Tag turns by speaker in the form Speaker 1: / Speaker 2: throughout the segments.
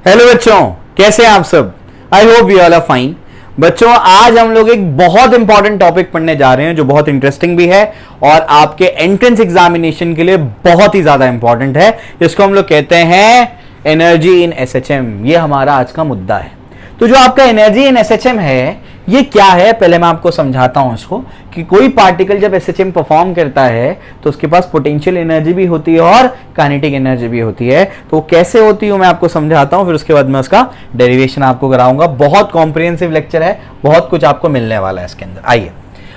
Speaker 1: Hello बच्चों, कैसे हैं आप सब। I hope you all are fine. बच्चों, आज हम लोग एक बहुत इंपॉर्टेंट टॉपिक पढ़ने जा रहे हैं जो बहुत इंटरेस्टिंग भी है और आपके एंट्रेंस एग्जामिनेशन के लिए बहुत ही ज्यादा इंपॉर्टेंट है, जिसको हम लोग कहते हैं एनर्जी इन एसएचएम। ये हमारा आज का मुद्दा है। तो जो आपका एनर्जी इन एसएचएम है, ये क्या है, पहले मैं आपको समझाता हूं इसको कि कोई पार्टिकल जब एसएचएम परफॉर्म करता है तो उसके पास पोटेंशियल एनर्जी भी होती है और काइनेटिक एनर्जी भी होती है। तो कैसे होती है मैं आपको समझाता हूं, फिर उसके बाद मैं उसका डेरिवेशन आपको कराऊंगा। बहुत कॉम्प्रिहेंसिव लेक्चर है, बहुत कुछ आपको मिलने वाला है इसके अंदर। आइए,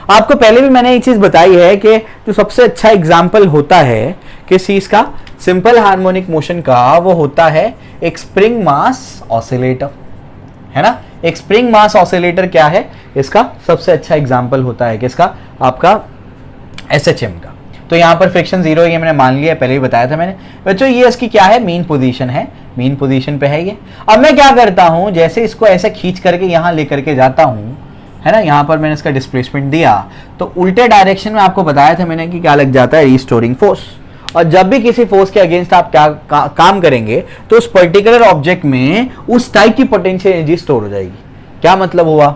Speaker 1: आपको पहले भी मैंने ये चीज बताई है कि जो सबसे अच्छा एग्जाम्पल होता है किस चीज का, सिंपल हार्मोनिक मोशन का, वो होता है एक स्प्रिंग मास ऑसिलेटर, है ना। एक स्प्रिंग मास ऑसिलेटर क्या है, इसका सबसे अच्छा एग्जांपल होता है किसका, आपका एसएचएम का। तो यहां पर फ्रिक्शन जीरो, ये मैंने मान लिया, पहले ही बताया था मैंने बच्चों। ये इसकी क्या है, मीन पोजीशन है, मीन पोजीशन पे है ये। अब मैं क्या करता हूं, जैसे इसको ऐसे खींच करके यहां लेकर के जाता हूं, है ना, यहां पर मैंने इसका डिस्प्लेसमेंट दिया तो उल्टे डायरेक्शन में आपको बताया था मैंने कि क्या लग जाता है, रिस्टोरिंग फोर्स। और जब भी किसी फोर्स के अगेंस्ट आप क्या काम करेंगे तो उस पर्टिकुलर ऑब्जेक्ट में उस टाइप की पोटेंशियल एनर्जी स्टोर हो जाएगी। क्या मतलब हुआ,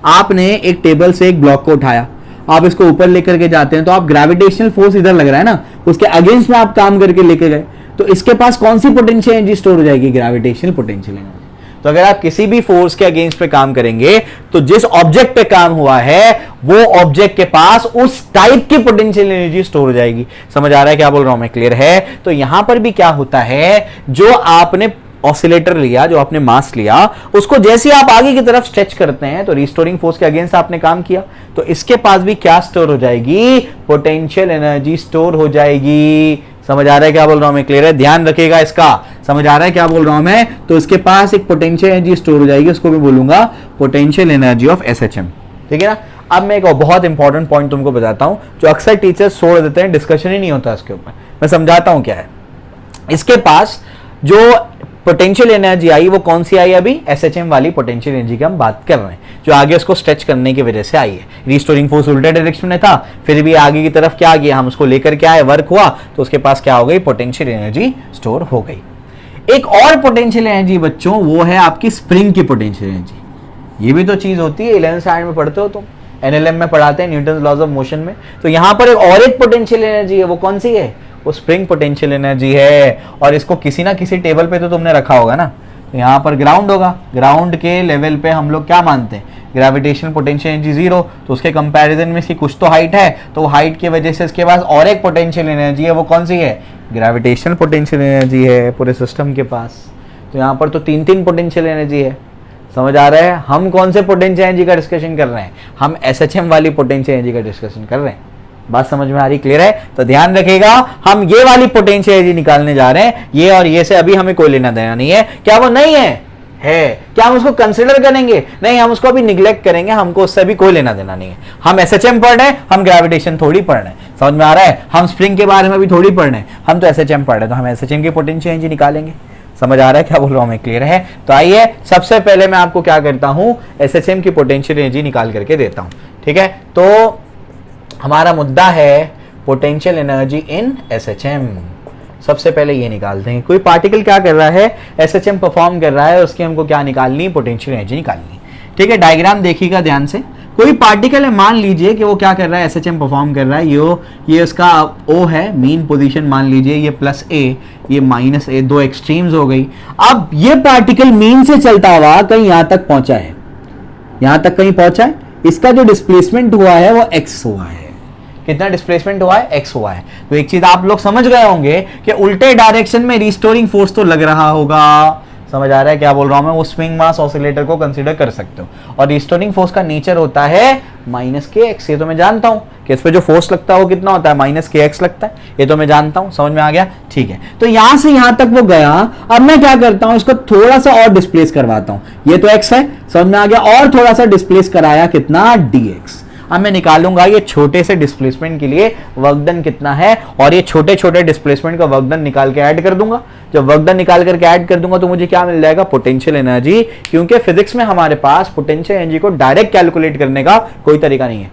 Speaker 1: आपने एक टेबल से एक ब्लॉक को उठाया, आप इसको ऊपर लेकर के जाते हैं तो आप ग्रेविटेशनल फोर्स इधर लग रहा है ना, उसके अगेंस्ट में आप काम करके लेके गए तो इसके पास कौन सी पोटेंशियल एनर्जी स्टोर हो जाएगी, ग्रेविटेशनल पोटेंशियल एनर्जी। तो अगर आप किसी भी फोर्स के अगेंस्ट पे काम करेंगे तो जिस ऑब्जेक्ट पे काम हुआ है वो ऑब्जेक्ट के पास उस टाइप की पोटेंशियल एनर्जी स्टोर हो जाएगी। समझ आ रहा है क्या बोल रहा हूं मैं, क्लियर है। तो यहां पर भी क्या होता है, जो आपने ऑसिलेटर लिया, जो आपने मास लिया, उसको जैसे आप आगे की तरफ स्ट्रेच करते हैं तो रिस्टोरिंग फोर्स के अगेंस्ट आपने काम किया तो इसके पास भी क्या स्टोर हो जाएगी, पोटेंशियल एनर्जी स्टोर हो जाएगी। समझ आ रहा है क्या बोल रहा हूं मैं, क्लियर है, ध्यान रखिएगा इसका। समझ आ रहा है क्या बोल रहा हूं मैं। तो इसके पास एक पोटेंशियल एनर्जी स्टोर हो जाएगी, उसको मैं बोलूंगा पोटेंशियल एनर्जी ऑफ एसएचएम, ठीक है ना। अब मैं एक बहुत इंपॉर्टेंट पॉइंट तुमको बताता हूं जो अक्सर टीचर्स छोड़ देते हैं, डिस्कशन ही नहीं होता इसके ऊपर। मैं समझाता हूं क्या है। इसके पास जो पोटेंशियल एनर्जी आई वो कौन सी आई, अभी एसएचएम वाली पोटेंशियल एनर्जी की हम बात कर रहे हैं, जो आगे उसको स्ट्रेच करने की वजह से आई है। रिस्टोरिंग फोर्स उल्टे डायरेक्शन में था, फिर भी आगे की तरफ क्या किया, हम उसको लेकर के आए, वर्क हुआ तो उसके पास क्या हो गई, पोटेंशियल एनर्जी स्टोर हो गई। एक और पोटेंशियल एनर्जी बच्चों, वो है आपकी स्प्रिंग की पोटेंशियल एनर्जी। ये भी तो चीज होती है, 11th स्टैंडर्ड में पढ़ते हो तुम, एनएलएम में पढ़ाते हैं, न्यूटन लॉज ऑफ मोशन में। तो यहां पर एक पोटेंशियल एनर्जी है, वो कौन सी है, वो स्प्रिंग पोटेंशियल एनर्जी है। और इसको किसी ना किसी टेबल पे तो तुमने रखा होगा ना। तो यहाँ पर ग्राउंड होगा, ग्राउंड के लेवल पे हम लोग क्या मानते हैं, ग्रेविटेशनल पोटेंशियल एनर्जी जीरो, तो उसके कंपैरिजन में इसकी कुछ तो हाइट है, तो हाइट की वजह से इसके पास और एक पोटेंशियल एनर्जी है, वो कौन सी है, ग्रेविटेशनल पोटेंशियल एनर्जी है पूरे सिस्टम के पास। तो यहाँ पर तो तीन तीन पोटेंशियल एनर्जी है। समझ आ रहा है, हम कौन से पोटेंशियल एनर्जी का डिस्कशन कर रहे हैं, हम एसएचएम वाली पोटेंशियल एनर्जी का डिस्कशन कर रहे हैं। बात समझ में आ रही, क्लियर है। तो ध्यान रखिएगा, हम ये वाली पोटेंशियल एनर्जी निकालने जा रहे हैं, ये और ये से अभी हमें कोई लेना देना नहीं है। क्या वो नहीं है, क्या हम उसको कंसिडर करेंगे, नहीं, हम उसको अभी निग्लेक्ट करेंगे, हमको उससे भी कोई लेना देना नहीं है। हम एसएचएम पढ़ रहे हैं, हम ग्रेविटेशन थोड़ी पढ़ रहे हैं। समझ में आ रहा है, हम स्प्रिंग के बारे में भी थोड़ी पढ़ रहे हैं, हम तो एसएचएम पढ़ रहे हैं, तो हम एसएचएम की पोटेंशियल एनर्जी निकालेंगे। समझ आ रहा है क्या बोल रहा हूं मैं, क्लियर है। तो आइए, सबसे पहले मैं आपको क्या करता हूं, एसएचएम की पोटेंशियल एनर्जी निकाल करके देता हूं, ठीक है। तो हमारा मुद्दा है पोटेंशियल एनर्जी इन एसएचएम। सबसे पहले ये निकालते हैं, कोई पार्टिकल क्या कर रहा है, एसएचएम परफॉर्म कर रहा है, उसकी हमको क्या निकालनी, पोटेंशियल एनर्जी निकालनी, ठीक है। डायग्राम देखिएगा ध्यान से। कोई पार्टिकल है, मान लीजिए कि वो क्या कर रहा है, एसएचएम परफॉर्म कर रहा है, ये उसका ओ है, मीन पोजीशन मान लीजिए, ये प्लस ए, ये माइनस ए, दो एक्सट्रीम्स हो गई। अब ये पार्टिकल मीन से चलता हुआ कहीं यहां तक पहुंचा है, यहां तक कहीं पहुंचा है, इसका जो डिस्प्लेसमेंट हुआ है वो एक्स हुआ है। कितना डिस्प्लेसमेंट हुआ है, एक्स हुआ है। तो एक चीज आप लोग समझ गए होंगे कि उल्टे डायरेक्शन में रिस्टोरिंग फोर्स तो लग रहा होगा। समझ आ रहा है क्या बोल रहा हूं मैं, वो स्प्रिंग मास ऑसिलेटर को कंसीडर कर सकते हो। और रिस्टोरिंग फोर्स का नेचर होता है माइनस के एक्स, ये तो मैं जानता हूं कि इस पे जो फोर्स लगता है वो कितना होता है, माइनस के एक्स लगता है, ये तो मैं जानता हूं। समझ में आ गया, ठीक है। तो यहां से यहां तक वो गया, अब मैं क्या करता हूं, इसको थोड़ा सा और डिस्प्लेस करवाता हूं। ये तो एक्स है, समझ में आ गया, और थोड़ा सा डिस्प्लेस कराया, कितना, dx। अब मैं निकालूंगा ये छोटे से डिस्प्लेसमेंट के लिए वर्क डन कितना है, और ये छोटे छोटे डिस्प्लेसमेंट का वर्क डन निकाल के ऐड कर दूंगा। जब वर्क डन निकाल करके ऐड कर दूंगा तो मुझे क्या मिल जाएगा, पोटेंशियल एनर्जी। क्योंकि फिजिक्स में हमारे पास पोटेंशियल एनर्जी को डायरेक्ट कैलकुलेट करने का कोई तरीका नहीं है,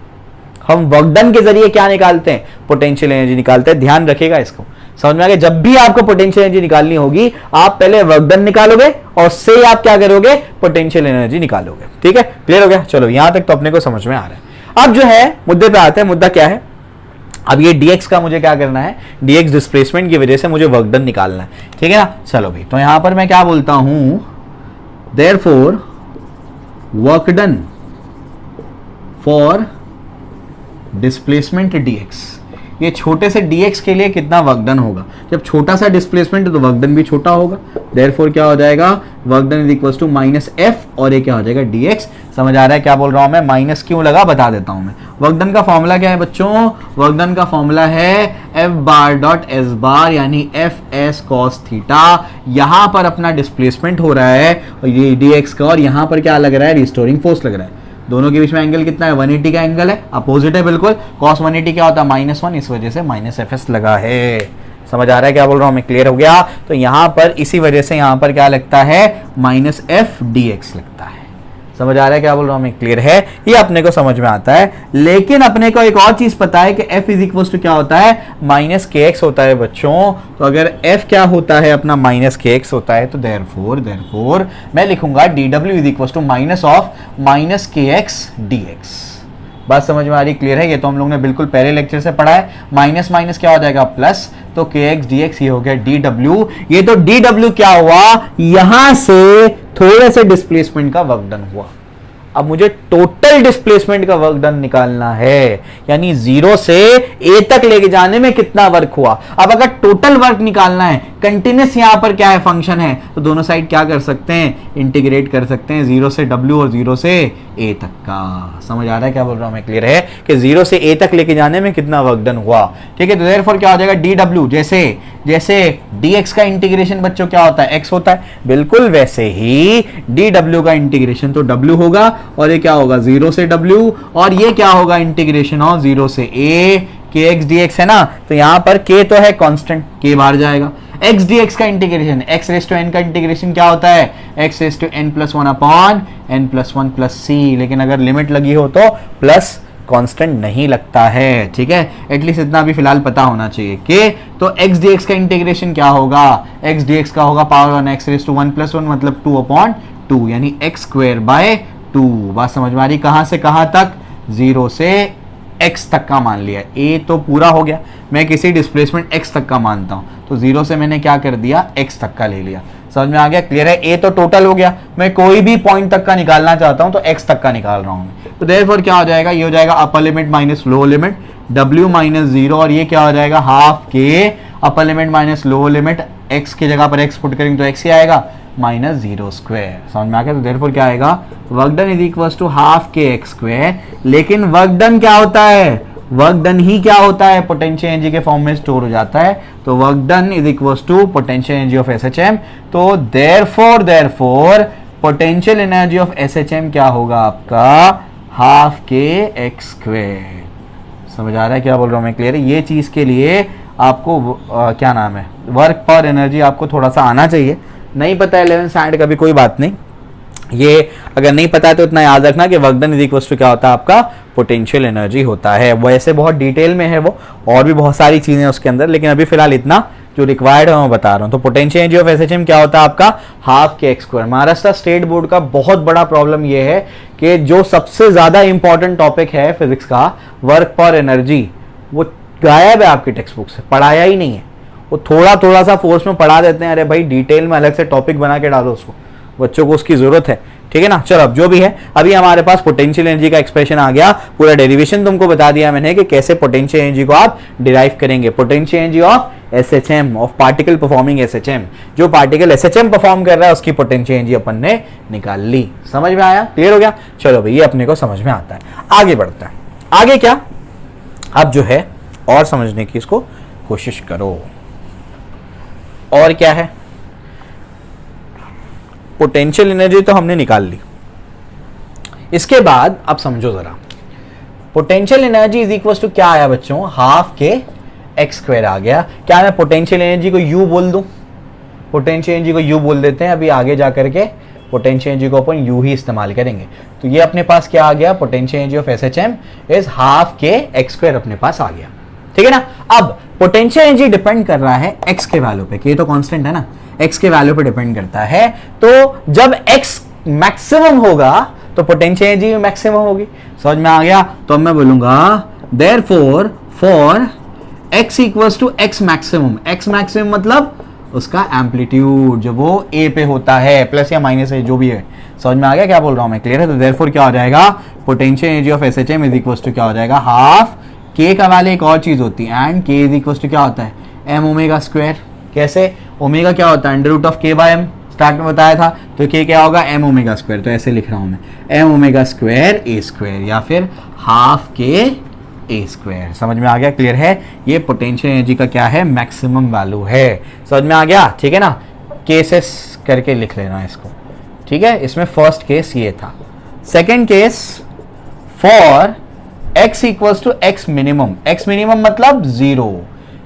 Speaker 1: हम वर्क डन के जरिए क्या निकालते हैं, पोटेंशियल एनर्जी निकालते हैं। ध्यान रखिएगा इसको। समझ में आ गया? जब भी आपको पोटेंशियल एनर्जी निकालनी होगी आप पहले वर्क डन निकालोगे और से आप क्या करोगे, पोटेंशियल एनर्जी निकालोगे। ठीक है, क्लियर हो गया? चलो यहां तक तो अपने को समझ में आ रहा है। अब जो है मुद्दे पे आते हैं। मुद्दा क्या है? अब ये dx का मुझे क्या करना है, dx डिस्प्लेसमेंट की वजह से मुझे वर्क डन निकालना है। ठीक है ना? चलो भाई, तो यहां पर मैं क्या बोलता हूं, therefore work done for displacement dx। ये छोटे से dx के लिए कितना वर्क डन होगा? जब छोटा सा डिस्प्लेसमेंट है तो वर्क डन भी छोटा होगा। देयरफॉर क्या हो जाएगा, work done is equals to minus F, और ये क्या हो जाएगा, dx। समझ आ रहा है क्या बोल रहा हूं मैं? माइनस क्यों लगा बता देता हूं मैं। वर्क डन का फॉर्मूला क्या है बच्चों? वर्क डन का फॉर्मूला है F bar dot S bar, यानी एफ एस कॉस थीटा। यहां पर अपना डिस्प्लेसमेंट हो रहा है और ये dx का, और यहां पर क्या लग रहा है, रिस्टोरिंग फोर्स लग रहा है। दोनों के बीच में एंगल कितना है, 180 का एंगल है, अपोजिट है बिल्कुल। cos 180 क्या होता है, -1, इस वजह से माइनस एफ एस लगा है। समझ आ रहा है क्या बोल रहा हूं मैं? क्लियर हो गया? तो यहां पर इसी वजह से यहां पर क्या लगता है, माइनस एफ डी एक्स लगता है। समझ आ रहा है क्या बोल रहा हूं मैं? क्लियर है? ये अपने को समझ में आता है। लेकिन अपने को एक और चीज पता है कि f इज इक्वल टू क्या होता है, माइनस के एक्स होता है बच्चों। तो अगर f क्या होता है अपना, माइनस के एक्स होता है, तो देयरफॉर मैं लिखूंगा dw is equal to minus of minus K X D X. बात समझ में आ रही? क्लियर है? ये तो हम लोग ने बिल्कुल पहले लेक्चर से पढ़ा है। माइनस माइनस क्या हो जाएगा, प्लस, तो के एक्स डी एक्स ये हो गया डी डब्ल्यू। ये तो डी डब्ल्यू क्या हुआ, यहां से थोड़े से डिस्प्लेसमेंट का वर्क डन हुआ। अब मुझे टोटल डिस्प्लेसमेंट का वर्क डन निकालना है, यानी 0 से a तक लेके जाने में कितना वर्क हुआ। अब अगर टोटल वर्क निकालना है, कंटिन्यूस यहां पर क्या है, फंक्शन है, तो दोनों साइड क्या कर सकते हैं, इंटीग्रेट कर सकते हैं, 0 से w और 0 से a तक का। समझ आ रहा है क्या बोल रहा हूं मैं? क्लियर है कि 0 से a तक लेके जाने में कितना वर्क डन हुआ। ठीक है, तो देयरफॉर क्या हो जाएगा, dw, जैसे dx का इंटीग्रेशन बच्चों क्या होता है, x होता है, बिल्कुल वैसे ही dw का इंटीग्रेशन तो w होगा, और ये क्या होगा, 0 से w, और ये क्या होगा, इंटीग्रेशन ऑफ 0 से a के x dx है ना। तो यहां पर k तो है कांस्टेंट, k बाहर जाएगा। x dx का integration, x raise to n का इंटीग्रेशन क्या होता है, x raise to n plus 1 upon n plus 1 plus c। लेकिन अगर लिमिट लगी हो तो प्लस कांस्टेंट नहीं लगता है। ठीक है, एटलीस्ट इतना भी फिलहाल पता होना चाहिए कि तो x dx का इंटीग्रेशन क्या होगा, x dx का होगा power 1 x raise to 1 plus 1 मतलब 2 अपॉन 2, यानी x स्क्वायर बाय 2। बात समझ में आ रही? कहां से कहां तक, 0 से x तक का मान लिया। a तो पूरा हो गया, मैं किसी डिस्प्लेसमेंट x तक का मानता हूं, तो 0 से मैंने क्या कर दिया, x तक का ले लिया। समझ में आ गया? क्लियर है? a तो टोटल हो गया, मैं कोई भी पॉइंट तक का निकालना चाहता हूं तो x तक का निकाल रहा हूं। तो देयरफॉर क्या हो जाएगा, ये हो जाएगा upper limit minus lower limit, w minus 0, और ये क्या हो जाएगा, हाफ के upper limit minus lower limit, x की जगह पर x पुट करेंगे तो x ही आएगा, माइनस 0 स्क्वायर। समझ में आ गया? तो देयरफॉर क्या आएगा, work done is equal to half k x square. लेकिन वर्क डन क्या होता है, वर्क डन ही क्या होता है, पोटेंशियल एनर्जी के फॉर्म में स्टोर हो जाता है। तो work done is equal to potential energy of SHM. तो therefore potential energy of SHM क्या होगा आपका, हाफ के एक्स स्क्वायर। समझ आ रहा है क्या बोल रहा हूं मैं? क्लियर है? ये चीज के लिए आपको क्या नाम है, वर्क पर एनर्जी आपको थोड़ा सा आना चाहिए। नहीं पता है 11th स्टैंडर्ड का भी कोई बात नहीं, ये अगर नहीं पता है तो इतना याद रखना कि work done is equal to क्या होता है, आपका पोटेंशियल एनर्जी होता है। वैसे बहुत डिटेल में है वो, और भी बहुत सारी चीजें उसके अंदर, लेकिन अभी फिलहाल इतना जो रिक्वायर्ड है मैं बता रहा हूं। तो पोटेंशियल एनर्जी ऑफ एसएचएम क्या होता है आपका, half k x square. Maharashtra state board का बहुत बड़ा प्रॉब्लम ये है कि जो सबसे ज्यादा इंपॉर्टेंट टॉपिक है फिजिक्स का, वर्क पर एनर्जी, वो गायब है आपकी टेक्स्ट बुक से, पढ़ाया ही नहीं है। वो थोड़ा थोड़ा सा फोर्स में पढ़ा देते हैं, अरे भाई डिटेल में अलग से टॉपिक बना के डालो उसको, बच्चों को उसकी जरूरत है। ठीक है ना? चलो अब जो भी है, अभी हमारे पास पोटेंशियल एनर्जी का एक्सप्रेशन आ गया, पूरा डेरिवेशन तुमको बता दिया मैंने कि कैसे पोटेंशियल एनर्जी को आप डिराइव करेंगे। Potential energy of SHM, of particle performing SHM, जो पार्टिकल एसएचएम परफॉर्म कर रहा है उसकी पोटेंशियल एनर्जी अपन ने निकाल ली। समझ में आया? क्लियर हो गया? चलो भाई, ये अपने को समझ में आता है। आगे बढ़ता है। आगे क्या, अब जो है और समझने की इसको कोशिश करो। और क्या है, पोटेंशियल एनर्जी तो हमने निकाल ली। इसके बाद अब समझो जरा, potential energy is equal to क्या आया बच्चों, हाफ के एक्स स्क्वायर आ गया। क्या मैं पोटेंशियल एनर्जी को यू बोल दूं, पोटेंशियल एनर्जी को यू बोल देते हैं। अभी आगे जाकर के पोटेंशियल एनर्जी को अपन यू ही इस्तेमाल करेंगे। तो ये अपने पास क्या आ गया, potential energy of SHM is half k x square अपने पास आ गया। ठीक है ना। अब पोटेंशियल एनर्जी डिपेंड कर रहा है एक्स के वैल्यू पे, कि ये तो कांस्टेंट है ना, एक्स के वैल्यू पे डिपेंड करता है। तो जब एक्स मैक्सिमम होगा तो पोटेंशियल एनर्जी भी मैक्सिमम होगी। समझ में आ गया। तो अब मैं बोलूंगा therefore for x equals to x maximum, x maximum मतलब उसका एम्पलीट्यूड जो वो a पे होता है, प्लस या माइनस है जो भी है। समझ में आ गया क्या बोल रहा हूं मैं, क्लियर है। तो देयरफॉर क्या हो जाएगा, potential energy of SHM is equals to क्या हो जाएगा, हाफ k का वैल्यू एक और चीज होती है, and k is equals to क्या होता है, m ओमेगा स्क्वायर। कैसे, ओमेगा क्या होता है, under root of k by m, start में बताया था। तो k क्या होगा, m ओमेगा स्क्वायर। तो ऐसे लिख रहा हूं मैं, m omega square a square, या फिर हाफ k a स्क्वायर। समझ में आ गया, क्लियर है। ये पोटेंशियल एनर्जी का क्या है, मैक्सिमम वैल्यू है। समझ में आ गया, ठीक है ना। केसेस करके लिख लेना इसको, ठीक है। इसमें फर्स्ट केस ये था। Second case, for x equals to x minimum, x minimum मतलब 0।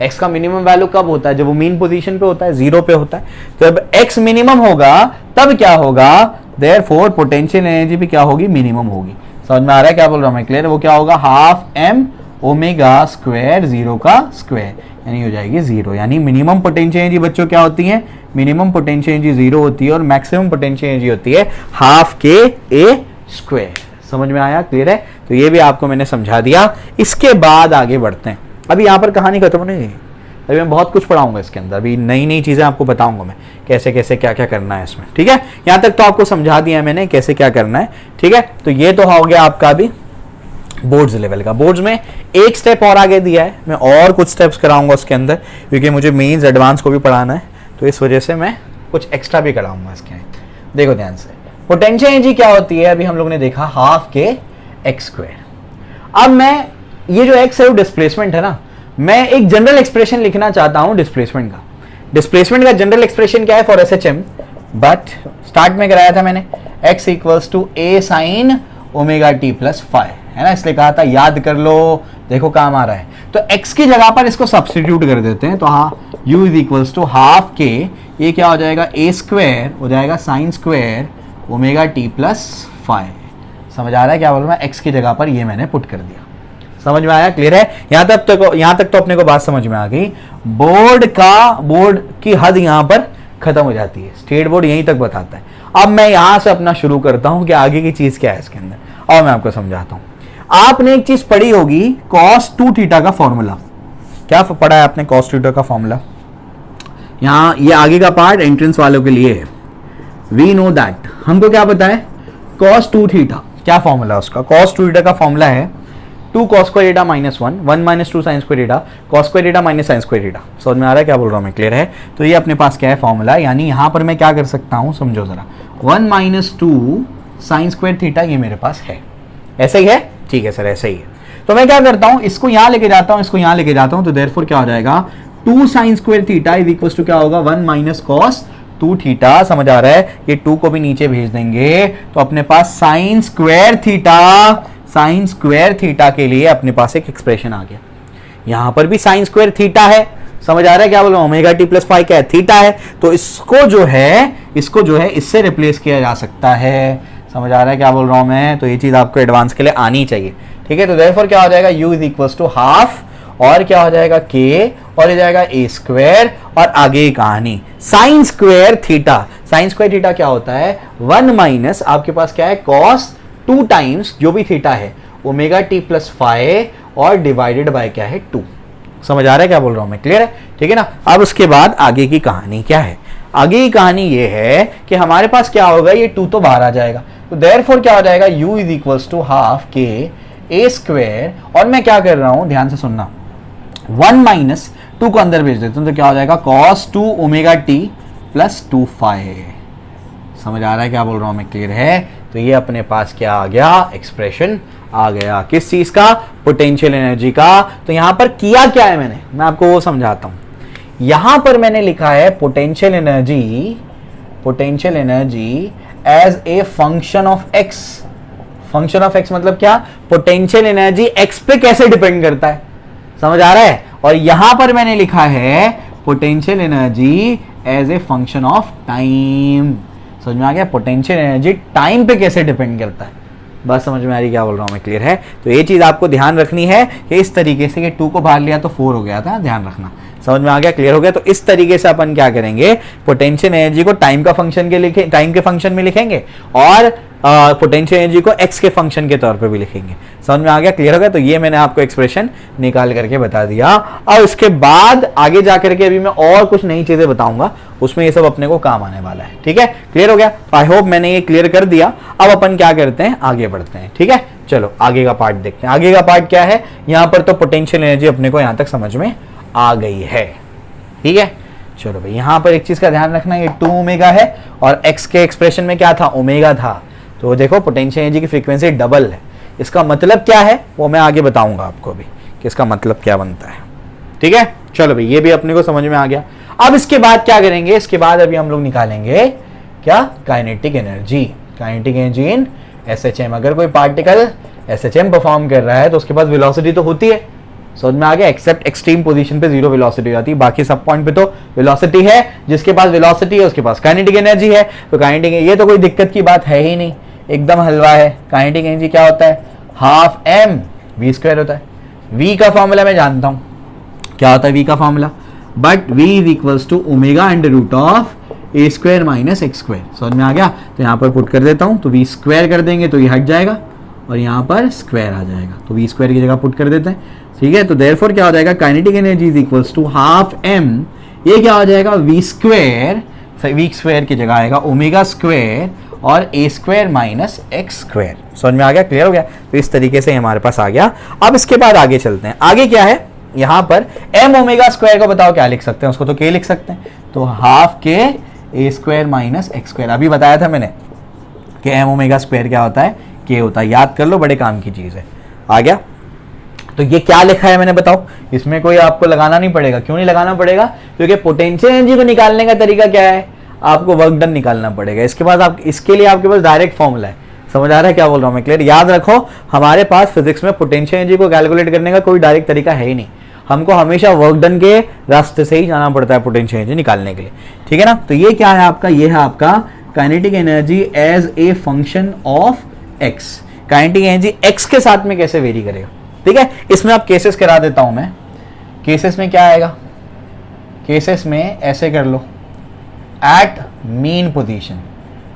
Speaker 1: x का मिनिमम वैल्यू कब होता है, जब वो मीन पोजीशन पे होता है, 0 पे होता है। तो जब x मिनिमम होगा तब क्या होगा, देयरफॉर पोटेंशियल एनर्जी भी क्या होगी, मिनिमम होगी। समझ में आ रहा है क्या बोल रहा हूं मैं, क्लियर है। वो क्या होगा, हाफ m ओमेगा स्क्वायर 0 का स्क्वायर, यानी हो जाएगी 0। यानी मिनिमम पोटेंशियल एनर्जी बच्चों क्या होती है, मिनिमम पोटेंशियल एनर्जी 0 होती है, और मैक्सिमम पोटेंशियल एनर्जी होती है हाफ k a स्क्वायर। समझ में आया, क्लियर है। तो ये भी आपको मैंने समझा दिया। इसके बाद आगे बढ़ते हैं। अभी यहाँ पर कहानी खत्म नहीं है, अभी मैं बहुत कुछ पढ़ाऊंगा इसके अंदर, अभी नई नई चीजें आपको बताऊंगा मैं, कैसे कैसे क्या क्या करना है इसमें, ठीक है। यहाँ तक तो आपको समझा दिया मैंने कैसे क्या करना है, ठीक है। तो ये तो हो गया आपका अभी बोर्ड्स लेवल का। बोर्ड्स में एक स्टेप और आगे दिया है, मैं और कुछ स्टेप्स कराऊंगा उसके अंदर, क्योंकि मुझे मेंस एडवांस को भी पढ़ाना है, तो इस वजह से मैं कुछ एक्स्ट्रा भी कराऊंगा इसके। देखो ध्यान से, पोटेंशियल एनर्जी क्या होती है, अभी हम लोगों ने देखा हाफ के एक्स स्क्वायर। अब मैं ये जो एक्स है वो डिस्प्लेसमेंट है ना, मैं एक जनरल एक्सप्रेशन लिखना चाहता हूं डिस्प्लेसमेंट का। डिस्प्लेसमेंट का जनरल एक्सप्रेशन क्या है फॉर SHM, बट स्टार्ट में कराया था मैंने x equals to a sine omega T plus five, है ना, इसलिए कहा था याद कर लो, देखो काम आ रहा है। तो x की जगह पर इसको सब्स्टिट्यूट कर देते हैं, तो हाँ u is equals to half K, ये क्या हो जाएगा, a स्क्वायर हो जाएगा sine square omega T plus five. समझ आ रहा है क्या बोल रहा है, x की जगह पर ये मैंने पुट कर दिया। समझ में आया, क्लियर है। यहां तक तो अपने को बात समझ में आ गई। बोर्ड की हद यहां पर खत्म हो जाती है, स्टेट बोर्ड यहीं तक बताता है। अब मैं यहां से अपना शुरू करता हूं कि आगे की चीज क्या है इसके अंदर, और मैं आपको समझाता हूं। आपने एक चीज पढ़ी होगी, cos 2 थीटा का फॉर्मूला। क्या पढ़ा है आपने, cos 2 थीटा का फॉर्मूला। यहां ये आगे का पार्ट एंट्रेंस वालों के लिए है। वी नो दैट, हमको क्या पता है, cos 2 थीटा क्या फॉर्मूला उसका, cos 2 थीटा का फॉर्मूला है 2 cos square theta minus 1 minus 2 sine square theta, cos square theta minus sign square theta. समझ में आ रहा है क्या बोल रहा हूं मैं, क्लियर है। तो ये अपने पास क्या है फॉर्मूला, यानी यहां पर मैं क्या कर सकता हूं, समझो जरा, 1 माइनस 2 साइन स्क्वायर थीटा ये मेरे पास है, ऐसे ही है, ठीक है सर ऐसे ही है। तो मैं क्या करता हूं, इसको यहां लेके जाता हूं, इसको यहां लेके जाता हूं, तो देयरफॉर क्या हो जाएगा, 2 sine square theta is equal to क्या होगा, 1 माइनस कॉस 2 थीटा। समझ आ रहा है, ये 2 को भी नीचे भेज देंगे, तो अपने पास साइन स्क्वायर थीटा के लिए अपने पास एक एक्सप्रेशन आ गया। यहां पर भी साइन स्क्वायर थीटा है, समझ आ रहा है क्या बोल रहा हूं, ओमेगा टी प्लस फाइव क्या है, थीटा है। तो इसको जो है इससे रिप्लेस किया जा सकता है। समझ आ रहा है क्या बोल रहा हूं मैं, तो ये चीज आपको एडवांस के लिए आनी चाहिए, ठीक है। तो देयरफॉर क्या हो जाएगा, u is equal to half, और क्या हो जाएगा k, और हो जाएगा a स्क्वायर, और आगे की कहानी sign square theta. Sign square theta क्या होता है, 1 माइनस आपके पास क्या है, cos 2 टाइम्स जो भी थीटा है ओमेगा टी प्लस फाइव, और डिवाइडेड बाय क्या है 2। समझ आ रहा है क्या बोल रहा हूं मैं, क्लियर है, ठीक है ना। अब उसके बाद आगे की कहानी क्या है, आगे की कहानी ये है कि हमारे पास क्या होगा, ये 2 तो बाहर आ जाएगा, तो देयरफॉर क्या हो जाएगा, u is equal to half K a square, और मैं क्या कर रहा हूं ध्यान से सुनना, 1 माइनस 2 को अंदर भेज देता हूं, तो क्या हो जाएगा, cos 2 omega T plus 2 five. समझ आ रहा है क्या बोल रहा हूं मैं, क्लियर है। तो ये अपने पास क्या आ गया, एक्सप्रेशन आ गया, किस चीज का, पोटेंशियल एनर्जी का। तो यहां पर किया क्या है मैंने, मैं आपको वो समझाता हूं। यहां पर मैंने लिखा है potential energy as a function of X. Function of X मतलब क्या, पोटेंशियल एनर्जी एक्स पे कैसे डिपेंड करता है, समझ आ रहा है। और यहां पर मैंने लिखा है potential energy as a function of time. समझ में आ गया, पोटेंशियल एनर्जी टाइम पे कैसे डिपेंड करता है। बस समझ में आ रही क्या बोल रहा हूँ मैं, क्लियर है? तो ये चीज़ आपको ध्यान रखनी है कि इस तरीके से कि 2 को बाहर लिया तो 4 हो गया था, ध्यान रखना। समझ में आ गया, क्लियर हो गया? तो इस तरीके से अपन क्या करेंगे, पोटेंशियल एनर्जी को टाइम के फंक्शन में लिखेंगे और पोटेंशियल एनर्जी को एक्स के फंक्शन के तौर पे भी लिखेंगे। समझ में आ गया, क्लियर हो गया? तो ये मैंने आपको एक्सप्रेशन निकाल करके बता दिया। और इसके बाद आगे जाकर के अभी मैं और कुछ नई चीजें बताऊंगा, उसमें ये सब अपने को काम आने वाला है। ठीक है, क्लियर हो गया? आई होप मैंने ये क्लियर कर दिया। अब अपन क्या करते हैं, आगे बढ़ते हैं। ठीक है, चलो आगे का पार्ट देखते हैं। आगे का पार्ट क्या है, यहां पर तो पोटेंशियल एनर्जी अपने को यहां तक समझ में आ गई है। ठीक है, चलो भाई, यहां पर एक चीज का ध्यान रखना, ये 2 ओमेगा है और एक्स के एक्सप्रेशन में क्या था, ओमेगा था। तो देखो पोटेंशियल एनर्जी की फ्रीक्वेंसी डबल है। इसका मतलब क्या है वो मैं आगे बताऊंगा आपको भी कि इसका मतलब क्या बनता है। ठीक है, चलो भाई, ये भी अपने को समझ में आ गया। अब इसके बाद क्या करेंगे, इसके बाद अभी हम लोग निकालेंगे क्या, kinetic energy. Kinetic energy in SHM. अगर कोई पार्टिकल एसएचएम परफॉर्म कर रहा है तो उसके पास वेलोसिटी तो होती है, समझ में आ गया? एक्सेप्ट एक्सट्रीम पोजीशन पे 0 वेलोसिटी आती है, बाकी सब पॉइंट पे तो वेलोसिटी है। जिसके पास वेलोसिटी है उसके पास काइनेटिक एनर्जी है। तो काइनेटिक, ये तो कोई दिक्कत की बात है ही नहीं, एकदम हलवा है। काइनेटिक एनर्जी क्या होता है, हाफ एम वी स्क्वायर होता है। वी का फॉर्मूला मैं जानता हूं क्या होता है, वी का formula, but V is equals to omega under root of A square minus x square. समझ में आ गया? तो यहां पर पुट कर देता हूं, तो वी स्क्वायर कर देंगे तो ये हट जाएगा और यहां पर स्क्वायर आ जाएगा, तो वी स्क्वायर की जगह पुट कर देते हैं। ठीक है, तो देयरफॉर क्या हो जाएगा, kinetic energy is equals to half M, ये क्या हो जाएगा, वी स्क्वायर की जगह आएगा ओमेगा स्क्वायर और ए स्क्वायर माइनस एक्स स्क्वायर। समझ में आ गया, क्लियर हो गया? तो इस तरीके से हमारे पास आ गया। अब इसके बाद आगे चलते हैं। आगे क्या है, यहां पर एम ओमेगा स्क्वायर को बताओ क्या लिख सकते हैं, उसको तो के लिख सकते हैं, तो half k A square minus x square. अभी बताया था मैंने कि एम ओमेगा स्क्वायर क्या होता है, के होता है, याद कर लो, बड़े काम की चीज है। आ गया? तो ये क्या लिखा है मैंने, बताओ? इसमें कोई आपको लगाना नहीं पड़ेगा। क्यों नहीं लगाना पड़ेगा, क्योंकि पोटेंशियल एनर्जी को निकालने का तरीका क्या है, आपको वर्क डन निकालना पड़ेगा। इसके बाद आप, इसके लिए आपके पास डायरेक्ट फॉर्मूला है। समझ आ रहा है क्या बोल रहा हूं मैं, क्लियर? याद रखो, हमारे पास फिजिक्स में पोटेंशियल एनर्जी को कैलकुलेट करने का कोई डायरेक्ट तरीका है ही नहीं। हमको हमेशा वर्क डन के रास्ते से ही जाना पड़ता है पोटेंशियल एनर्जी निकालने के लिए। ठीक है ना? तो ये क्या है आपका, ये है आपका kinetic energy as a function of X. Kinetic energy X के साथ में कैसे वेरी करेगा। ठीक है, इसमें आप केसेस करा देता हूं मैं। केसेस में क्या आएगा, केसेस में ऐसे कर लो, एट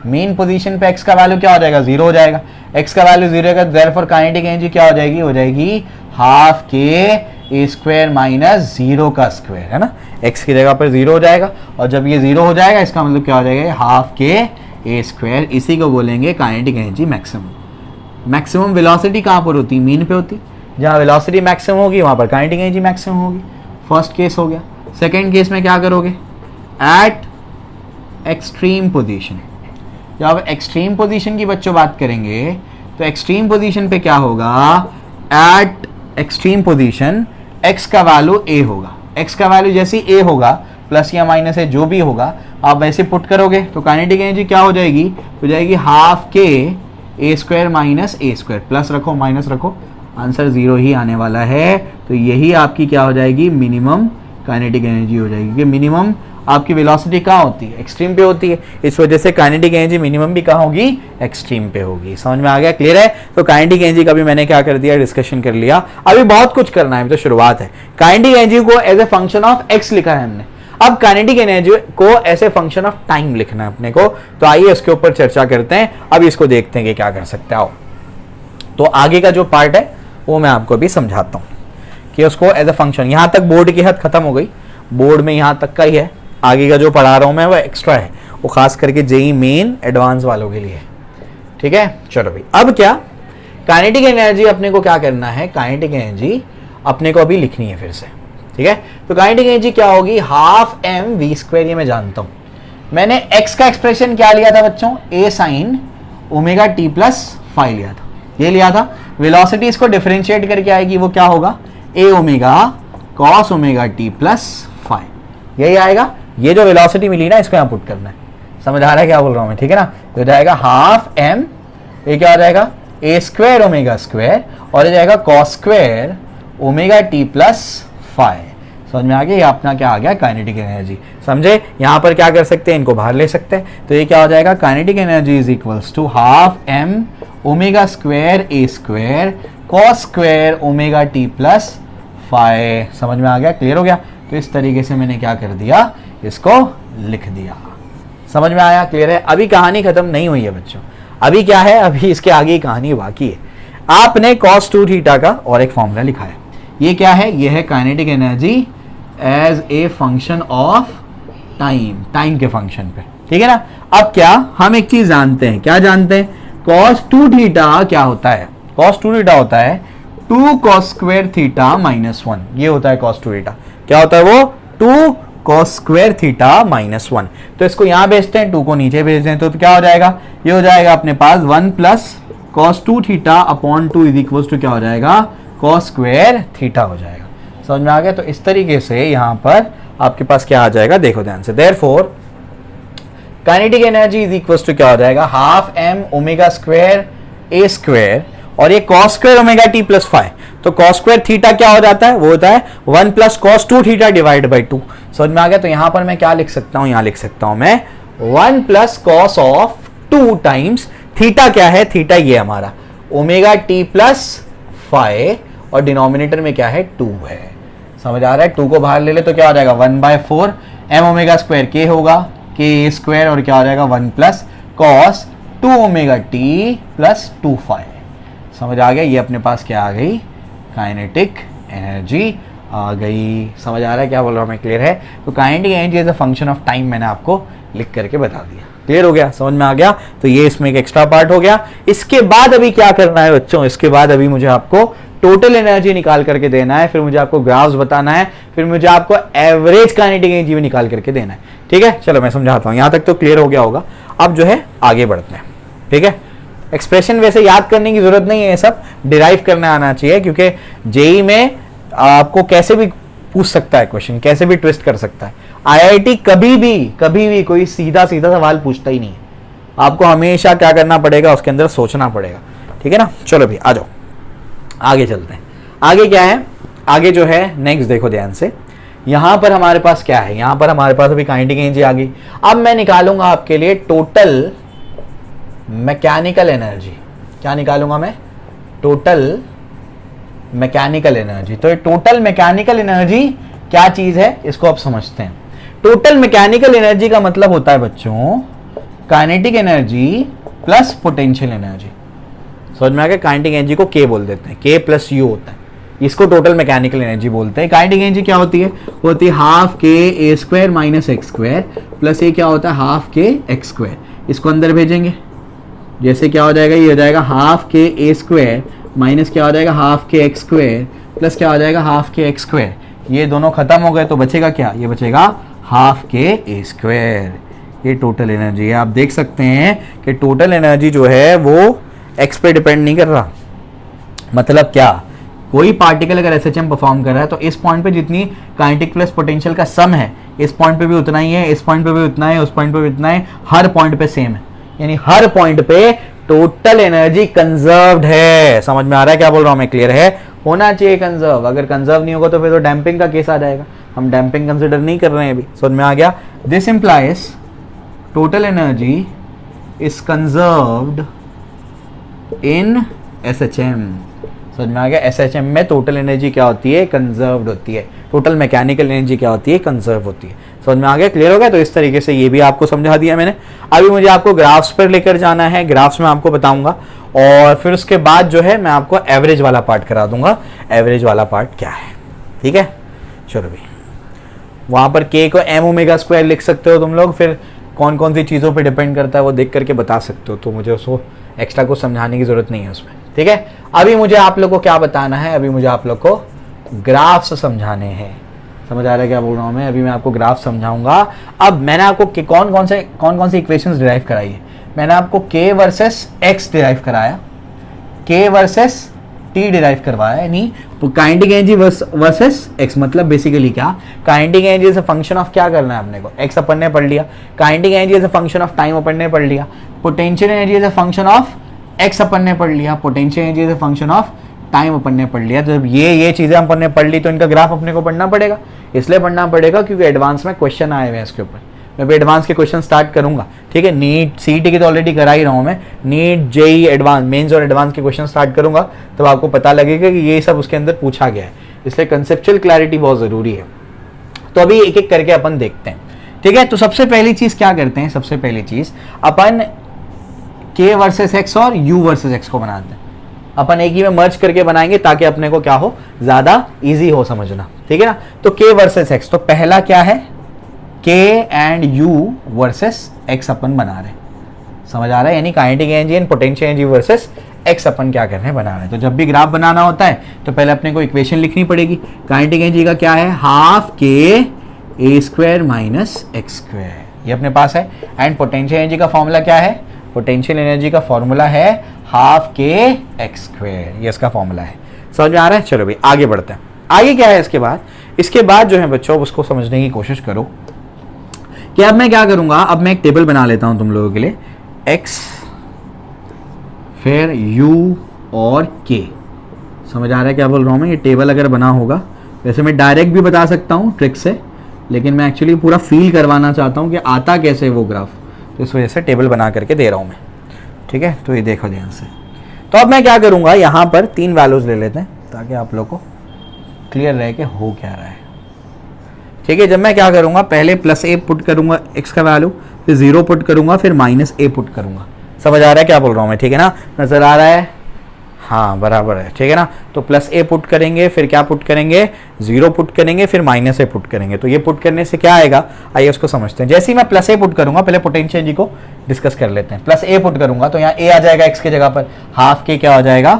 Speaker 1: मीन पोजीशन पे एक्स का वैल्यू क्या हो जाएगा, 0 हो जाएगा। एक्स का वैल्यू 0 होगा, देयरफॉर काइनेटिक एनर्जी क्या हो जाएगी, हो जाएगी half k A square minus 0 का स्क्वायर, है ना? एक्स की जगह पर 0 हो जाएगा, और जब ये 0 हो जाएगा इसका मतलब क्या हो जाएगा, हाफ के ए स्क्वायर। इसी को बोलेंगे kinetic energy maximum. Maximum velocity कहां पर होती है, मीन पे होती है। जहां वेलोसिटी मैक्सिमम होगी वहां पर काइनेटिक एनर्जी मैक्सिमम होगी। फर्स्ट केस हो गया। सेकेंड केस में क्या करोगे, एट एक्सट्रीम पोजीशन। जब आप एक्सट्रीम पोजीशन की बच्चों बात करेंगे तो एक्सट्रीम पोजीशन पे क्या होगा, एट एक्सट्रीम पोजीशन एक्स का वैल्यू ए होगा। एक्स का वैल्यू जैसे ए होगा, प्लस या माइनस है जो भी होगा, आप वैसे पुट करोगे तो काइनेटिक एनर्जी क्या हो जाएगी, हो जाएगी half k A square minus A square. Plus रखो माइनस रखो, आंसर 0 ही आने वाला है। तो यही आपकी क्या हो जाएगी, मिनिमम काइनेटिक एनर्जी हो जाएगी। क्योंकि मिनिमम आपकी वेलोसिटी कहाँ होती है, एक्सट्रीम पे होती है। इस वजह से काइनेटिक एनर्जी मिनिमम भी कहाँ होगी, एक्सट्रीम पे होगी। समझ में आ गया, क्लियर है? तो काइनेटिक एनर्जी का भी मैंने क्या कर दिया, डिस्कशन कर लिया। अभी बहुत कुछ करना है, तो शुरुआत है। काइनेटिक एनर्जी को as a function of X लिखा है हमने। अब काइनेटिक एनर्जी को as a function of time लिखना है अपने को। तो आइए इसके ऊपर चर्चा करते हैं। अब इसको देखते हैं कि क्या कर सकते हो। तो आगे का जो पार्ट है वो मैं आपको अभी समझाता हूँ कि उसको एज ए फंक्शन, यहां तक बोर्ड की हद खत्म हो गई, बोर्ड में यहां तक का ही है। आगे का जो पढ़ा रहा हूं मैं वो एक्स्ट्रा है, वो खास करके जेई मेन एडवांस वालों के लिए। ठीक है, चलो भाई। अब क्या, काइनेटिक एनर्जी अपने को क्या करना है, काइनेटिक एनर्जी अपने को अभी लिखनी है फिर से। ठीक है, तो काइनेटिक एनर्जी क्या होगी, हाफ एम वी स्क्वायर। ये मैं जानता हूं। मैंने एक्स का एक्सप्रेशन क्या लिया था बच्चों, A sine omega T plus five लिया था, ये लिया था। वेलोसिटी इसको डिफरेंशिएट करके आएगी, वो क्या होगा, A omega cos omega T plus five, यही आएगा। ये जो वेलोसिटी मिली ना, इसको यहां पुट करना है। समझ आ रहा है क्या बोल रहा हूं मैं, ठीक है ना? तो हो जाएगा हाफ एम, ये क्या हो जाएगा, ए स्क्वायर ओमेगा स्क्वायर, और ये जाएगा cos square omega T plus five. समझ में आ गया, ये अपना क्या आ गया, काइनेटिक एनर्जी। समझे? यहां पर क्या कर सकते हैं, इनको बाहर ले सकते हैं। तो ये क्या हो जाएगा, kinetic energy is equals to half M omega square A square cos square omega T plus phi. समझ में आ गया, क्लियर हो गया। तो इस तरीके से मैंने क्या कर दिया, इसको लिख दिया। समझ में आया, क्लियर है। अभी कहानी खत्म नहीं हुई है बच्चों, अभी क्या है, अभी इसके आगे की कहानी बाकी है। आपने cos 2 थीटा का और एक फॉर्मूला लिखा है, ये क्या है, ये है kinetic energy as a function of time, time के फंक्शन पे, ठीक है ना। अब क्या हम एक चीज जानते हैं, क्या जानते हैं, cos 2 थीटा क्या होता है, cos 2 थीटा होता है 2 cos स्क्वायर थीटा -1, ये होता है cos 2 थीटा। क्या होता है वो, 2 cos स्क्वायर थीटा -1। तो इसको यहां भेजते हैं, 2 को नीचे भेज दें तो क्या हो जाएगा, ये हो जाएगा अपने पास 1 plus cos 2 theta upon 2 is equal to क्या हो जाएगा, cos स्क्वायर थीटा हो जाएगा। समझ में आ गया। तो इस तरीके से यहां पर आपके पास क्या आ जाएगा, देखो ध्यान से, therefore kinetic energy is equal to क्या हो जाएगा, half M omega square A square, और ये cos square omega T plus phi. तो cos स्क्वायर थीटा क्या हो जाता है, वो होता है 1 plus cos 2 theta divide by 2। समझ में आ गया। तो यहां पर मैं क्या लिख सकता हूं, यहां लिख सकता हूं मैं 1 plus cos of 2 times theta क्या है, थीटा ये हमारा ओमेगा टी प्लस फाइ, और डिनोमिनेटर में क्या है, 2 है। समझ आ रहा है। 2 को बाहर ले ले तो क्या हो जाएगा 1/4 एम ओमेगा स्क्वायर के होगा, के स्क्वायर, और क्या हो जाएगा 1 plus cos 2 omega T plus 2 phi. समझ आ गया। ये अपने पास क्या आ गई, काइनेटिक एनर्जी आ गई। समझ आ रहा है क्या बोल रहा हूँ मैं, क्लियर है। तो kinetic energy as a function of time मैंने आपको लिख करके बता दिया, क्लियर हो गया, समझ में आ गया। तो ये इसमें एक एक्स्ट्रा पार्ट हो गया। इसके बाद अभी क्या करना है बच्चों, इसके बाद अभी मुझे आपको टोटल एनर्जी निकाल करके देना है, फिर मुझे आपको ग्राफ्स बताना है, फिर मुझे आपको एवरेज काइनेटिक एनर्जी भी निकाल करके देना है, ठीक है। चलो मैं समझाता हूँ, यहां तक तो क्लियर हो गया होगा। अब जो है आगे बढ़ते हैं, ठीक है। एक्सप्रेशन वैसे याद करने की जरूरत नहीं है, ये सब डिराइव करने आना चाहिए, क्योंकि जेई में आपको कैसे भी पूछ सकता है क्वेश्चन, कैसे भी ट्विस्ट कर सकता है। आईआईटी कभी भी कोई सीधा सवाल पूछता ही नहीं है, आपको हमेशा क्या करना पड़ेगा, उसके अंदर सोचना पड़ेगा, ठीक है ना। चलो भी आ जाओ, आगे चलते हैं। आगे क्या है, आगे जो है नेक्स्ट देखो ध्यान से, यहां पर हमारे पास क्या है, यहां पर हमारे पास अभी काइनेटिक एनर्जी आ गई। अब मैं निकालूंगा आपके लिए टोटल मैकेनिकल एनर्जी। क्या निकालूंगा मैं, टोटल मैकेनिकल एनर्जी। तो ये टोटल मैकेनिकल एनर्जी क्या चीज है, इसको आप समझते हैं। टोटल मैकेनिकल एनर्जी का मतलब होता है बच्चों kinetic energy plus potential energy. समझ में आ गया। काइनेटिक एनर्जी को के बोल देते हैं, के प्लस यू होता है, इसको टोटल मैकेनिकल एनर्जी बोलते हैं। काइनेटिक एनर्जी क्या होती है, होती है half k A square minus x square plus ये क्या होता है हाफ के एक्स स्क्वायर। इसको अंदर भेजेंगे, जैसे क्या हो जाएगा, ये हो जाएगा half k A square minus क्या हो जाएगा half k x square plus क्या हो जाएगा हाफ के एक्स स्क्वायर। ये दोनों खत्म हो गए तो बचेगा क्या, ये बचेगा हाफ के ए स्क्वायर। ये टोटल एनर्जी है। आप देख सकते हैं कि टोटल एनर्जी जो है वो एक्स पे डिपेंड नहीं कर रहा। मतलब क्या, कोई पार्टिकल अगर एसएचएम परफॉर्म कर रहा है तो इस पॉइंट पे जितनी काइनेटिक प्लस पोटेंशियल का सम है, इस पॉइंट पे भी उतना ही है, इस पॉइंट पे भी उतना है, उस पॉइंट पे भी उतना है, हर पॉइंट पे सेम है। यानी हर पॉइंट पे टोटल एनर्जी कंजर्व्ड है। समझ में आ रहा है क्या बोल रहा हूं मैं, क्लियर है। होना चाहिए कंजर्व, अगर कंजर्व नहीं होगा तो फिर तो डैम्पिंग का केस आ जाएगा। हम डैम्पिंग कंसिडर नहीं कर रहे हैं अभी। समझ में आ गया। This implies total energy is conserved in SHM. समझ में आ गया। एसएचएम में टोटल एनर्जी क्या होती है, कंजर्व्ड होती है। टोटल मैकेनिकल एनर्जी क्या होती है, कंजर्व होती है। समझ में आ गया, क्लियर हो गया। तो इस तरीके से ये भी आपको समझा दिया मैंने। अभी मुझे आपको ग्राफ्स पर लेकर जाना है, ग्राफ्स में आपको बताऊंगा, और फिर उसके बाद जो है मैं आपको एवरेज वाला पार्ट करा दूंगा। एवरेज वाला पार्ट क्या है, ठीक है। चलो भाई, वहां पर के को एम ओमेगा स्क्वायर लिख सकते हो तुम लोग, फिर कौन कौन सी चीज़ों पे डिपेंड करता है वो देख करके बता सकते हो, तो मुझे उसको एक्स्ट्रा कुछ समझाने की जरूरत नहीं है उसमें, ठीक है। अभी मुझे आप लोग को क्या बताना है, अभी मुझे आप लोग को ग्राफ्स समझाने हैं। समझ आ रहा है क्या बोल रहा हूँ मैं। अभी मैं आपको ग्राफ समझाऊंगा। अब मैंने आपको कौन सी इक्वेशंस डिराइव कराई है। मैंने आपको के वर्सेस एक्स डिराइव कराया, के वर्सेस टी डिराइव करवाया, यानी काइनेटिक एनर्जी वर्सेस एक्स। मतलब बेसिकली क्या, kinetic energy is a function of क्या करना है अपने को, एक्स अपन ने पढ़ लिया। Kinetic energy is a function of time अपन ने पढ़ लिया। Potential energy is a function of x अपन ने पढ़ लिया। Potential energy is a function of time अपन ने पढ़ लिया। जब ये चीजें अपन ने पढ़ ली तो इनका ग्राफ अपने को पढ़ना पड़ेगा। इसलिए पढ़ना पड़ेगा क्योंकि एडवांस में क्वेश्चन आए हुए हैं इसके ऊपर। मैं भी एडवांस के क्वेश्चन स्टार्ट करूंगा, ठीक है। नीट सीईटी की तो ऑलरेडी करा ही रहा हूं मैं, नीट जेई एडवांस मेंस और एडवांस के क्वेश्चन स्टार्ट करूंगा, तब आपको पता लगेगा कि ये सब उसके अंदर पूछा गया है, इसलिए कंसेप्चुअल क्लैरिटी बहुत जरूरी है। तो अभी एक एक करके अपन देखते हैं, ठीक है। तो सबसे पहली चीज क्या करते हैं, सबसे पहली चीज अपन k वर्सेस x और u वर्सेस x को बनाते हैं। अपन एक ही में मर्ज करके बनाएंगे ताकि अपने को क्या हो, ज्यादा इजी हो समझना, ठीक है ना। तो k वर्सेस x, तो पहला क्या है, k and u versus x अपन बना रहे हैं, समझ आ रहा है, यानी kinetic energy and potential energy versus x अपन क्या कर रहे हैं, बना रहे हैं। तो जब भी ग्राफ बनाना होता है तो पहले अपने को इक्वेशन लिखनी पड़ेगी। काइनेटिक एनर्जी का क्या है, half k a square minus x square, ये अपने पास है। एंड पोटेंशियल एनर्जी का फॉर्मूला क्या है, पोटेंशियल एनर्जी का फॉर्मूला है हाफ के एक्स स्क्वायर, ये इसका फॉर्मूला है, समझ में आ रहा है। चलो भाई आगे बढ़ते हैं। आगे क्या है इसके बाद जो है बच्चों, उसको समझने की कोशिश करो कि अब मैं क्या करूंगा। अब मैं एक टेबल बना लेता हूं तुम लोगों के लिए, x फिर u और k, समझ आ रहा है क्या बोल रहा हूं मैं। ये टेबल अगर बना होगा, वैसे मैं डायरेक्ट भी बता सकता हूं ट्रिक से, लेकिन मैं एक्चुअली पूरा फील करवाना चाहता हूं कि आता कैसे वो ग्राफ, तो इस वजह से टेबल बना करके दे रहा हूं मैं, ठीक है। तो ये देखो ध्यान से। तो अब मैं क्या करूंगा, यहां पर 3 वैल्यूज ले लेते हैं ताकि आप लोग को क्लियर रहे कि हो क्या रहा है, ठीक है। जब मैं क्या करूंगा, पहले प्लस a पुट करूंगा x का वैल्यू, फिर 0 पुट करूंगा, फिर माइनस a पुट करूंगा, समझ आ रहा है क्या बोल रहा हूं मैं, ठीक है ना, नजर आ रहा है, हाँ बराबर है, ठीक है ना। तो प्लस a पुट करेंगे, फिर क्या पुट करेंगे, 0 पुट करेंगे, फिर माइनस a पुट करेंगे। तो ये पुट करने से क्या आएगा, आइए उसको समझते हैं। जैसे ही मैं प्लस a पुट करूंगा, पहले पोटेंशियल एनर्जी को डिस्कस कर लेते हैं। प्लस a पुट करूंगा तो यहाँ a आ जाएगा x की जगह पर, हाफ के क्या हो जाएगा,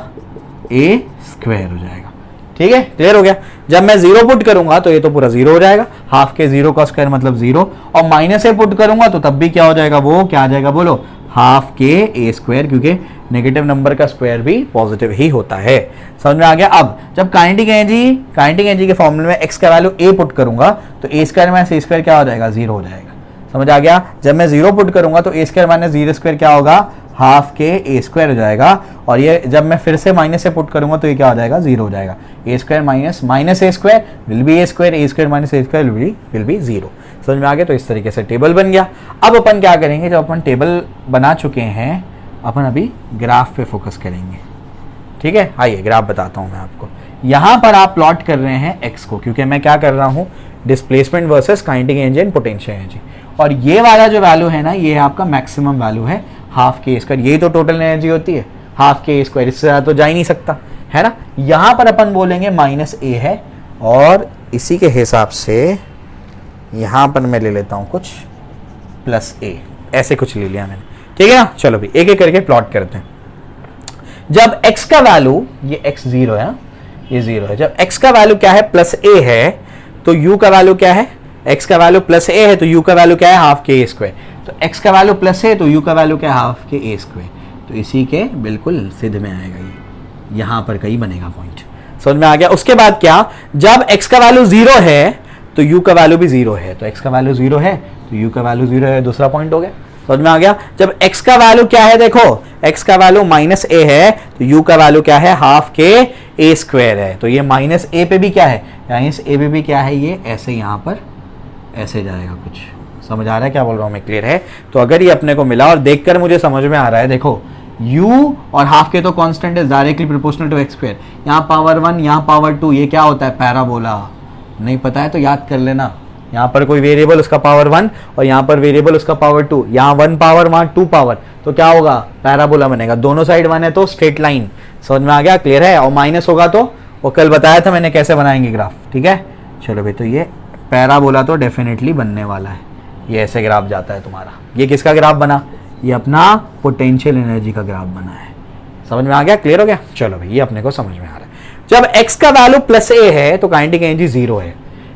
Speaker 1: a स्क्वायर हो जाएगा, ठीक है, क्लियर हो गया। जब मैं 0 पुट करूंगा तो ये तो पूरा 0 हो जाएगा, हाफ के 0 का स्क्वायर मतलब 0, और माइनस a पुट करूंगा तो तब भी क्या हो जाएगा, वो क्या आ जाएगा बोलो, हाफ के a स्क्वायर, क्योंकि नेगेटिव नंबर का स्क्वायर भी पॉजिटिव ही होता है, समझ में आ गया। अब जब काइनेटिक एनर्जी के फॉर्मूले में x का वैल्यू a पुट करूंगा तो a square minus a square क्या हो जाएगा, 0 हो जाएगा, समझ आ गया। जब मैं 0 पुट करूंगा तो a स्क्वायर माइनस 0 स्क्वायर क्या होगा, हाफ के a स्क्वायर हो जाएगा। और ये जब मैं फिर से माइनस a पुट करूंगा तो ये क्या हो जाएगा, 0 हो जाएगा। a square minus a square will be a square, a square minus a square will be 0, समझ में आ गया। तो इस तरीके से टेबल बन गया। अब अपन क्या करेंगे, जब अपन टेबल बना चुके हैं, अपन अभी ग्राफ पे फोकस करेंगे, ठीक है। आइए ग्राफ बताता हूं मैं आपको। यहां पर आप प्लॉट कर रहे हैं x को, क्योंकि मैं क्या कर रहा हूं, displacement versus kinetic energy and potential energy, और ये वाला जो वैल्यू है ना, ये आपका मैक्सिमम वैल्यू है, हाफ के स्क्वायर। ये तो टोटल एनर्जी होती है, हाफ के स्क्वायर, इससे ज़्यादा तो जा ही नहीं सकता, है ना। यहां पर अपन बोलेंगे माइनस a है, और इसी के हिसाब से यहां पर मैं ले लेता हूं कुछ प्लस a, ऐसे कुछ ले लिया मैंने, ठीक है ना। चलो भी एक एक करके प्लॉट करते हैं। जब x का वैल्यू, ये x 0 है, ये 0 है, जब x का वैल्यू क्या है, प्लस a है, तो u का वैल्यू क्या है, x का वैल्यू प्लस a है तो u का वैल्यू क्या है, हाफ के a स्क्वायर। तो x का वैल्यू प्लस है तो u का वैल्यू क्या है, हाफ के a स्क्वायर। तो इसी के बिल्कुल सिद्ध में आएगा, ये यहां पर कहीं बनेगा पॉइंट, समझ में आ गया। उसके बाद क्या, जब x का वैल्यू 0 है तो u का वैल्यू भी 0 है, तो x का वैल्यू 0 है तो u का वैल्यू 0 है, दूसरा पॉइंट हो गया, समझ में आ गया। जब x का वैल्यू क्या है, देखो x का वैल्यू माइनस a है तो u का वैल्यू क्या है, हाफ के a स्क्वायर है। तो ये माइनस a पे भी क्या है, माइनस a पे भी क्या है, ये ऐसे यहाँ पर ऐसे जाएगा कुछ, समझ आ रहा है क्या बोल रहा हूँ मैं, क्लियर है। तो अगर ये अपने को मिला और देखकर मुझे समझ में आ रहा है, देखो u और हाफ के तो कांस्टेंट है, directly proportional to x square, यहाँ पावर 1 यहाँ पावर 2, ये क्या होता है, पैराबोला। नहीं पता है तो याद कर लेना, यहाँ पर कोई वेरिएबल उसका पावर 1 और यहाँ पर वेरिएबल उसका पावर 2, यहाँ 1 पावर वहाँ 2 पावर, तो क्या होगा, पैराबोला बनेगा। दोनों साइड 1 है तो स्ट्रेट लाइन, समझ में आ गया, क्लियर है। और माइनस होगा तो वो कल बताया था मैंने कैसे बनाएंगे ग्राफ, ठीक है। चलो भाई, तो ये पैराबोला तो डेफिनेटली बनने वाला है, ये ऐसे ग्राफ जाता है तुम्हारा। ये किसका ग्राफ बना, ये अपना पोटेंशियल एनर्जी का ग्राफ बना है, समझ में आ गया, क्लियर हो गया। चलो भाई, ये अपने को समझ में आ रहा है। जब x का वैल्यू प्लस a है तो काइनेटिक एनर्जी 0 है,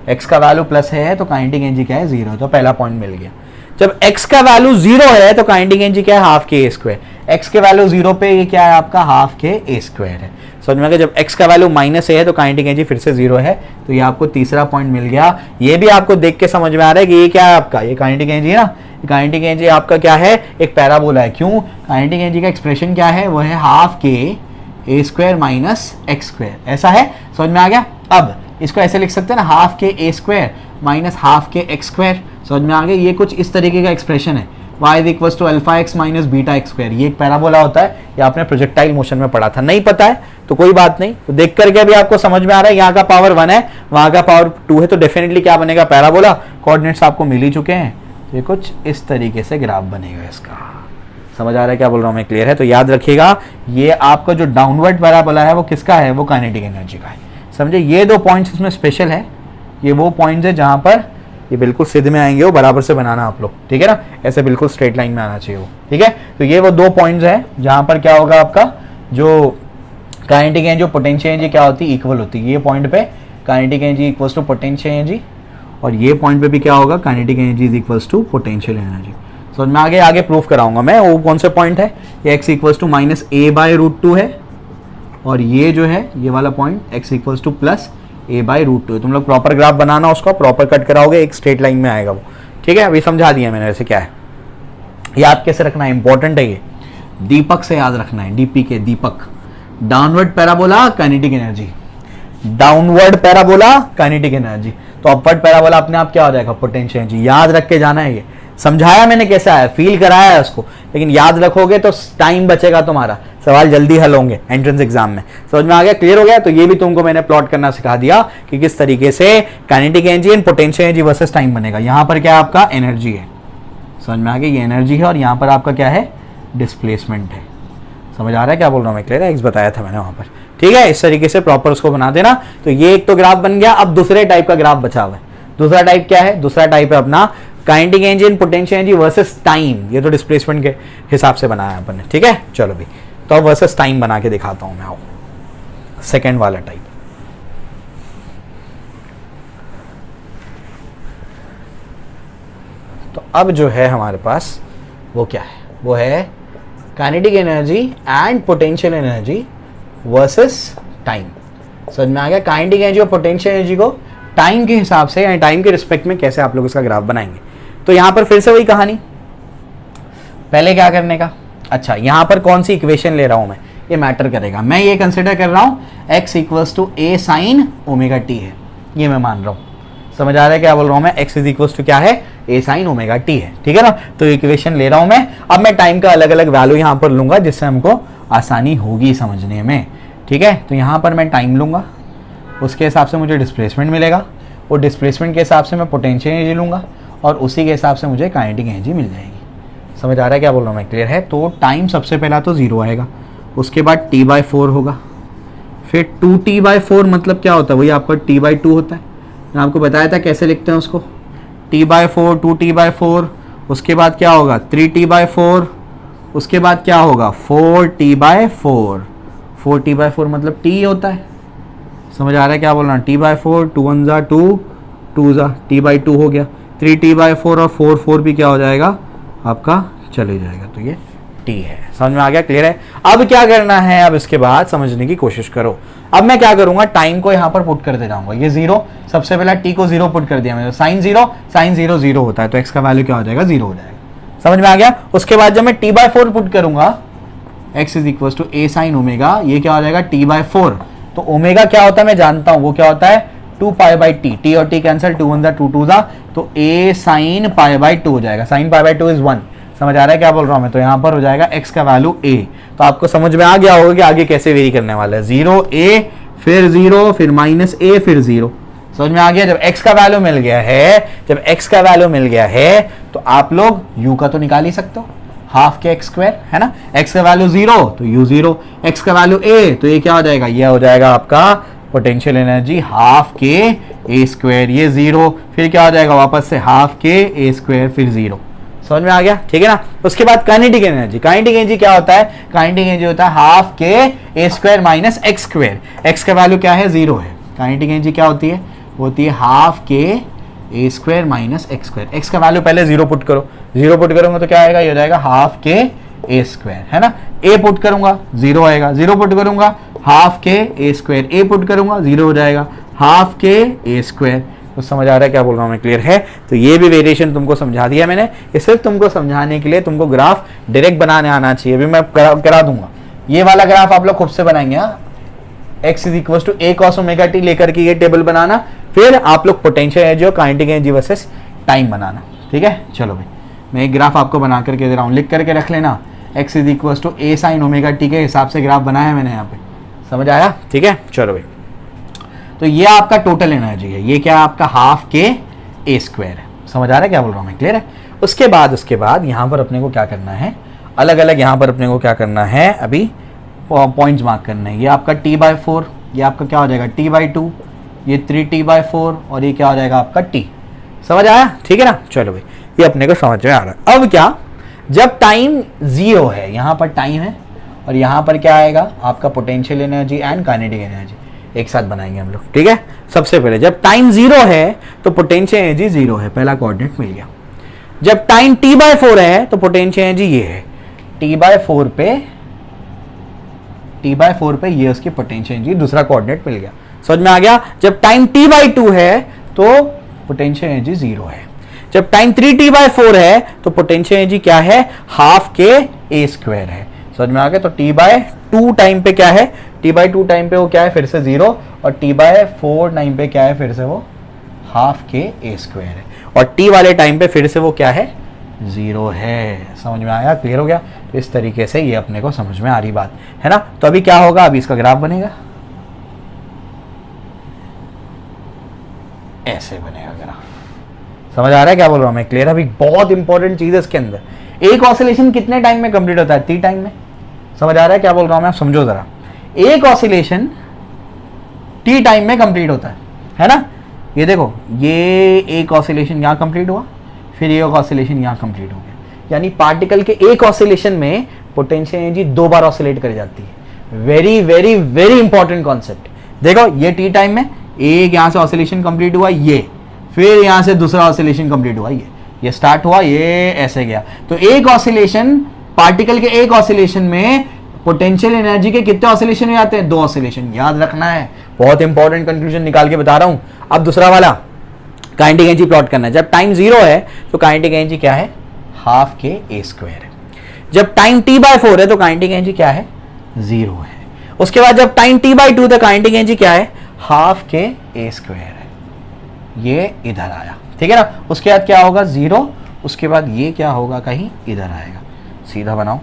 Speaker 1: x का वैल्यू प्लस है तो काइनेटिक एनर्जी क्या है, 0 है, तो पहला पॉइंट मिल गया। जब x का वैल्यू 0 है तो काइनेटिक एनर्जी क्या है, half K a square. x के वैल्यू 0 पे ये क्या है आपका, हाफ के a स्क्वायर है, समझ में आ गया। जब x का वैल्यू माइनस है तो काइनेटिक एनर्जी फिर से 0 है, तो ये आपको तीसरा पॉइंट मिल गया। ये भी आपको देख के समझ में आ रहा है कि ये क्या है आपका, ये काइनेटिक एनर्जी है ना, काइनेटिक एनर्जी आपका क्या है, एक पैराबोला है। क्यों, काइनेटिक एनर्जी का एक्सप्रेशन क्या है, वो है half K a square minus x square, ऐसा है, समझ में आ गया। अब इसको ऐसे लिख सकते हैं ना, half K a square minus half k x square. समझ में आ गया, ये कुछ इस तरीके का एक्सप्रेशन है, y is equal to alpha X minus beta X square. ये एक पैराबोला होता है, ये आपने प्रोजेक्टाइल मोशन में पढ़ा था। नहीं पता है तो कोई बात नहीं, तो देख करके भी आपको समझ में आ रहा है, यहाँ का पावर 1 है, वहां का पावर 2 है, तो डेफिनेटली क्या बनेगा, पैराबोला। कोऑर्डिनेट्स आपको मिल ही चुके हैं, तो ये कुछ इस तरीके से ग्राफ बनेगा इसका। समझ आ रहा है क्या बोल रहा हूँ मैं, क्लियर है? तो याद रखिएगा, ये आपका जो डाउनवर्ड पैराबोला है वो किसका है, वो काइनेटिक एनर्जी का है। समझे, ये 2 पॉइंट्स इसमें स्पेशल है, ये वो पॉइंट्स है जहां पर ये बिल्कुल सिद्ध में आएंगे, वो बराबर से बनाना आप लोग, ठीक है ना, ऐसे बिल्कुल स्ट्रेट लाइन में आना चाहिए वो, ठीक है। तो ये वो 2 पॉइंट्स हैं जहां पर क्या होगा, आपका जो काइनेटिक एनर्जी जो पोटेंशियल एनर्जी क्या होती है, इक्वल होती है। ये पॉइंट पे kinetic energy equals to potential energy, और ये पॉइंट पे भी क्या होगा, kinetic energy is equals to potential energy. समझ में आगे प्रूफ कराऊंगा मैं, वो कौन से पॉइंट है, ये X equals to minus A by root 2 है, और ये जो है ये वाला point X equals to plus A by root 2। तुम लोग प्रॉपर ग्राफ बनाना, उसका प्रॉपर कट कराओगे, एक स्ट्रेट लाइन में आएगा वो, ठीक है। अभी समझा दिया मैंने वैसे क्या है, याद कैसे रखना है, इंपॉर्टेंट है ये, दीपक से याद रखना है, डीपी के Deepak. Downward parabola kinetic energy, downward parabola kinetic energy, तो अपवर्ड पैराबोला अपने आप क्या हो जाएगा, पोटेंशियल एनर्जी। याद रख के जाना है, ये समझाया मैंने कैसा है, फील कराया है उसको, लेकिन याद रखोगे तो टाइम बचेगा तुम्हारा, सवाल जल्दी हल होंगे एंट्रेंस एग्जाम में। समझ में आ गया, क्लियर हो गया? तो ये भी तुमको मैंने प्लॉट करना सिखा दिया कि किस तरीके से kinetic energy and potential energy versus time बनेगा। यहां पर क्या आपका एनर्जी है, समझ में आ गया, ये एनर्जी है, और यहां पर आपका क्या है, डिस्प्लेसमेंट है। समझ आ रहा है क्या बोल रहा हूं मैं, क्लियर है? एक्स बताया था मैंने वहां पर, ठीक है। इस तरीके से प्रॉपर उसको बना देना। तो ये एक तो ग्राफ बन गया, अब दूसरे टाइप का ग्राफ बचा हुआ है। दूसरा टाइप क्या है, दूसरा टाइप है अपना kinetic energy and potential energy versus time. ये तो डिस्प्लेसमेंट के हिसाब से बनाया अपन ने, ठीक है। चलो भी, तो अब वर्सेस टाइम बना के दिखाता हूं मैं, आओ सेकेंड वाला टाइप। तो अब जो है हमारे पास वो क्या है, वो है kinetic energy and potential energy versus time. समझ में आ गया, काइनेटिक एनर्जी और पोटेंशियल एनर्जी को टाइम के हिसाब से या टाइम के रिस्पेक्ट में कैसे आप लोग इसका ग्राफ बनाएंगे। तो यहां पर फिर से वही कहानी, पहले क्या करने का, अच्छा यहां पर कौन सी इक्वेशन ले रहा हूं मैं, ये मैटर करेगा। मैं ये कंसिडर कर रहा हूं x equals to A sine omega T है, ये मैं मान रहा हूं। समझ आ रहा है क्या बोल रहा हूं मैं, x इज इक्वल्स टू क्या है, ए साइन ओमेगा टी है, ठीक है ना। तो इक्वेशन ले रहा हूं मैं। अब मैं टाइम का अलग अलग वैल्यू यहां पर लूंगा, जिससे हमको आसानी होगी समझने में, ठीक है। तो यहां पर मैं टाइम लूंगा, उसके हिसाब से मुझे डिस्प्लेसमेंट मिलेगा, और डिस्प्लेसमेंट के हिसाब से मैं पोटेंशियल एनर्जी लूंगा, और उसी के हिसाब से मुझे काइनेटिक एनर्जी मिल जाएगी। समझ आ रहा है क्या बोल रहा हूँ मैं, क्लियर है? तो टाइम सबसे पहला तो 0 आएगा, उसके बाद t/4 होगा, फिर 2t/4 मतलब क्या होता है, वही आपका t/2 होता है। मैं आपको बताया था कैसे लिखते हैं उसको, t/4 2t/4, उसके बाद क्या होगा 3t/4, उसके बाद क्या होगा 4t/4। 4t/4 मतलब t होता है। समझ आ रहा है क्या बोल रहा हूँ, t/4, 2 1 जा 2, 2 जा t/2 हो गया, 3t/4 और 4 4 भी क्या हो जाएगा आपका, चले जाएगा। तो ये t है। समझ में आ गया, क्लियर है? अब क्या करना है, अब इसके बाद समझने की कोशिश करो। अब मैं क्या करूंगा, टाइम को यहां पर पुट करते जाऊंगा, ये 0, सबसे पहला t को 0 पुट कर दिया मैंने, साइन 0 0 होता है, तो x का वैल्यू क्या हो जाएगा, 0 हो जाएगा। समझ में आ गया? उसके बाद जब मैं t/4 पुट करूंगा, x is equal to A sine omega, ये क्या हो जाएगा t/4। तो ओमेगा क्या होता है मैं जानता हूं, वो क्या होता है 2π/t, t और t कैंसिल, 2 1 जा 2 2 जा, तो a sin π/2 हो जाएगा, sin π/2 इज 1। समझ आ रहा है क्या बोल रहा हूं मैं? तो यहां पर हो जाएगा x का वैल्यू a। तो आपको समझ में आ गया होगा कि आगे कैसे वेरी करने वाला है, 0 a फिर 0 फिर -a फिर 0। समझ में आ गया? जब x का वैल्यू मिल गया है, जब x का वैल्यू मिल गया है, तो आप लोग u का तो निकाल ही सकते हो, हाफ के एक्स स्क्वायर है ना। x का वैल्यू 0 तो u 0, x का वैल्यू a तो ये क्या हो जाएगा, ये हो जाएगा आपका potential energy half k A square, ये 0, फिर क्या हो जाएगा वापस से हाफ के ए स्क्वायर फिर 0। समझ में आ गया, ठीक है ना। उसके बाद काइनेटिक एनर्जी, काइनेटिक एनर्जी क्या होता है, काइनेटिक एनर्जी होता है half k A square minus x square, x का वैल्यू क्या है 0 है। काइनेटिक एनर्जी क्या होती है, होती है half k A square minus x square. X का वैल्यू पहले 0 पुट करो, 0 पुट करूंगा तो क्या आएगा, ये हो जाएगा हाफ के ए स्क्वायर, है ना। ए पुट करूंगा 0 आएगा, 0 पुट करूंगा half k A square, A put करूंगा 0 हो जाएगा हाफ के ए स्क्वायर। तो समझ आ रहा है क्या बोल रहा हूं मैं, क्लियर है? तो ये भी वेरिएशन तुमको समझा दिया मैंने, ये सिर्फ तुमको समझाने के लिए, तुमको ग्राफ डायरेक्ट बनाने आना चाहिए। अभी मैं करा दूंगा, ये वाला ग्राफ आप लोग खुद से बनाएंगे। x is equal to a cos omega t लेकर के ये टेबल बनाना, फिर आप लोग पोटेंशियल एनर्जी और काइनेटिक एनर्जी वर्सेस टाइम बनाना। ठीक है, चलो भाई मैं एक ग्राफ आपको बना करके दे रहा हूँ, लिख करके रख लेना। x is equal to a sin omega t के हिसाब से ग्राफ बनाया है मैंने यहाँ पे, समझ आया? ठीक है, चलो भाई। तो ये आपका टोटल एनर्जी है, ये क्या आपका हाफ के a स्क्वायर है। समझ आ रहा है क्या बोल रहा हूँ मैं? क्लियर है? उसके बाद यहाँ पर अपने को क्या करना है, अलग अलग यहाँ पर अपने को क्या करना है, अभी पॉइंट्स मार्क करना है। ये आपका t/4, ये आपका क्या हो जाएगा t/2, ये 3t/4 और ये क्या हो जाएगा आपका t। समझ आया? ठीक है ना? चलो भाई ये अपने को समझ में आ रहा है। अब क्या, जब टाइम 0 है, यहाँ पर टाइम है और यहाँ पर क्या आएगा आपका potential energy and kinetic energy एक साथ बनाएंगे हम लोग। ठीक है, सबसे पहले जब टाइम 0 है तो पोटेंशियल एनर्जी 0 है, पहला कोऑर्डिनेट मिल गया। जब टाइम t/4 है तो पोटेंशियल एनर्जी ये है, t/4 पे ये उसकी पोटेंशियल एनर्जी, दूसरा कोऑर्डिनेट मिल गया। समझ में आ गया? जब टाइम t/2 है तो पोटेंशियल एनर्जी 0 है। जब टाइम 3t/4 है तो पोटेंशियल एनर्जी क्या है, हाफ के a स्क्वायर है। समझ में आ गया? तो t/2 टाइम पे क्या है, t/2 टाइम पे वो क्या है, फिर से 0, और t/4 टाइम पे क्या है, फिर से वो हाफ के a स्क्वायर है, और t वाले टाइम पे फिर से वो क्या है, 0 है। समझ में आया? क्लियर हो गया? तो इस तरीके से ये अपने को समझ में आ रही बात है ना। तो अभी क्या होगा, अभी इसका ग्राफ बनेगा, ऐसे बनेगा ग्राफ। समझ आ रहा है क्या बोल रहा हूं मैं? क्लियर? अभी बहुत इंपॉर्टेंट चीज है इसके अंदर, एक ऑसिलेशन कितने टाइम में कंप्लीट होता है, t टाइम में। समझ आ रहा है क्या बोल रहा हूं मैं? आप समझो जरा, एक ऑसिलेशन t टाइम में कंप्लीट होता है ना। ये देखो, ये एक ऑसिलेशन यहां कंप्लीट हुआ, फिर ये एक ऑसिलेशन यहां कंप्लीट हो गया, यानी पार्टिकल के एक ऑसिलेशन में पोटेंशियल एनर्जी 2 बार ऑसिलेट कर जाती है। Very very very important concept. देखो ये टी टाइम में एक यहां से ऑसिलेशन कंप्लीट हुआ, ये फिर यहां से दूसरा ऑसिलेशन कंप्लीट हुआ, ये स्टार्ट हुआ, ये ऐसे गया। तो एक ऑसिलेशन, पार्टिकल के एक ऑसिलेशन में पोटेंशियल एनर्जी के कितने ऑसिलेशन हो जाते हैं, 2 ऑसिलेशन। याद रखना है, बहुत इंपॉर्टेंट कंक्लूजन निकाल के बता रहा हूं। अब दूसरा वाला काइनेटिक एनर्जी प्लॉट करना है। जब टाइम 0 है तो काइनेटिक एनर्जी क्या है, हाफ के a स्क्वायर है। जब टाइम t/4 है तो काइनेटिक एनर्जी क्या है, 0 है। उसके बाद जब टाइम t/2 तो काइनेटिक एनर्जी क्या है, हाफ के a स्क्वायर है। ये इधर आया, ठीक है ना। उसके बाद क्या होगा, 0, उसके बाद ये क्या होगा, कहीं इधर आएगा। सीधा बनाओ,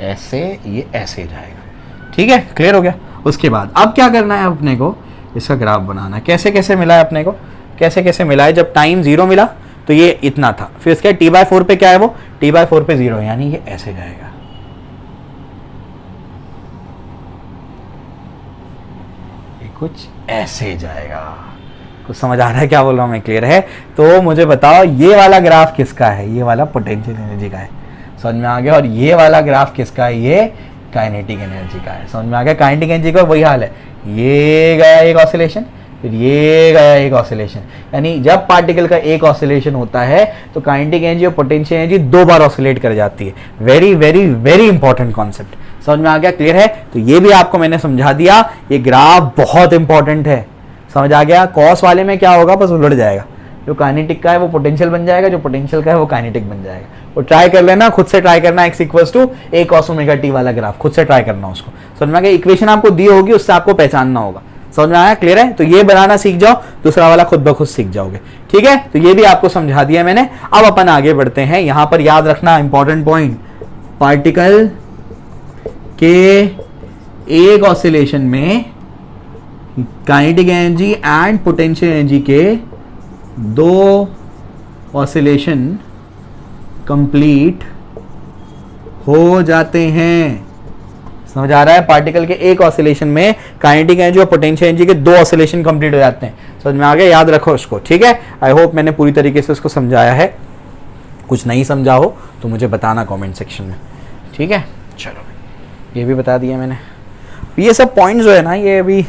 Speaker 1: ऐसे, ये ऐसे जाएगा। ठीक है, क्लियर हो गया। उसके बाद अब क्या करना है अपने को, इसका ग्राफ बनाना है। कैसे कैसे मिला है अपने को, कैसे कैसे मिला है। जब टाइम 0 मिला तो ये इतना था, फिर इसके t/4 पे क्या है, वो t/4 पे 0, यानी ये ऐसे जाएगा। ये कुछ ऐसे जाएगा। कुछ समझ आ रहा है क्या बोल रहा हूं मैं? क्लियर है? तो मुझे बताओ ये वाला ग्राफ किसका है, ये वाला पोटेंशियल एनर्जी का है। समझ में आ गया? और ये वाला ग्राफ किसका है, ये काइनेटिक एनर्जी का है। समझ में आ गया? काइनेटिक एनर्जी का वही हाल है, ये गया एक ऑसिलेशन, फिर ये गया एक ऑसिलेशन। यानी जब पार्टिकल का एक ऑसिलेशन होता है तो काइनेटिक एनर्जी और पोटेंशियल एनर्जी 2 बार ऑसिलेट कर जाती है। Very very very important concept. समझ में आ गया? क्लियर है? तो ये भी आपको मैंने समझा दिया। ये ग्राफ बहुत इंपॉर्टेंट है। समझ आ गया? कॉस वाले में क्या होगा, बस उलट जाएगा। जो काइनेटिक का है वो पोटेंशियल बन जाएगा, जो पोटेंशियल का है वो काइनेटिक बन जाएगा। वो ट्राई कर लेना, खुद से ट्राई करना, x equals to a cos omega t वाला ग्राफ खुद से ट्राई करना उसको। समझ में आ गया? इक्वेशन आपको दी होगी, उससे आपको पहचानना होगा। समझ में आया? क्लियर है? तो ये बनाना सीख जाओ, दूसरा वाला खुद ब खुद सीख जाओगे। ठीक है, तो ये भी आपको समझा दिया मैंने। अब अपन आगे बढ़ते हैं। यहां पर याद रखना इंपॉर्टेंट पॉइंट, पार्टिकल के एक ऑसिलेशन में kinetic energy and potential energy के 2 ऑसिलेशन कंप्लीट हो जाते हैं। समझ आ रहा है? पार्टिकल के एक ऑसिलेशन में काइनेटिक एनर्जी और पोटेंशियल एनर्जी के 2 ऑसिलेशन कंप्लीट हो जाते हैं। समझ में आ गया? याद रखो उसको। ठीक है, आई होप मैंने पूरी तरीके से उसको समझाया है। कुछ नहीं समझा हो तो मुझे बताना कमेंट सेक्शन में। ठीक है, चलो ये भी बता दिया मैंने। ये सब पॉइंट्स जो है ना, ये अभी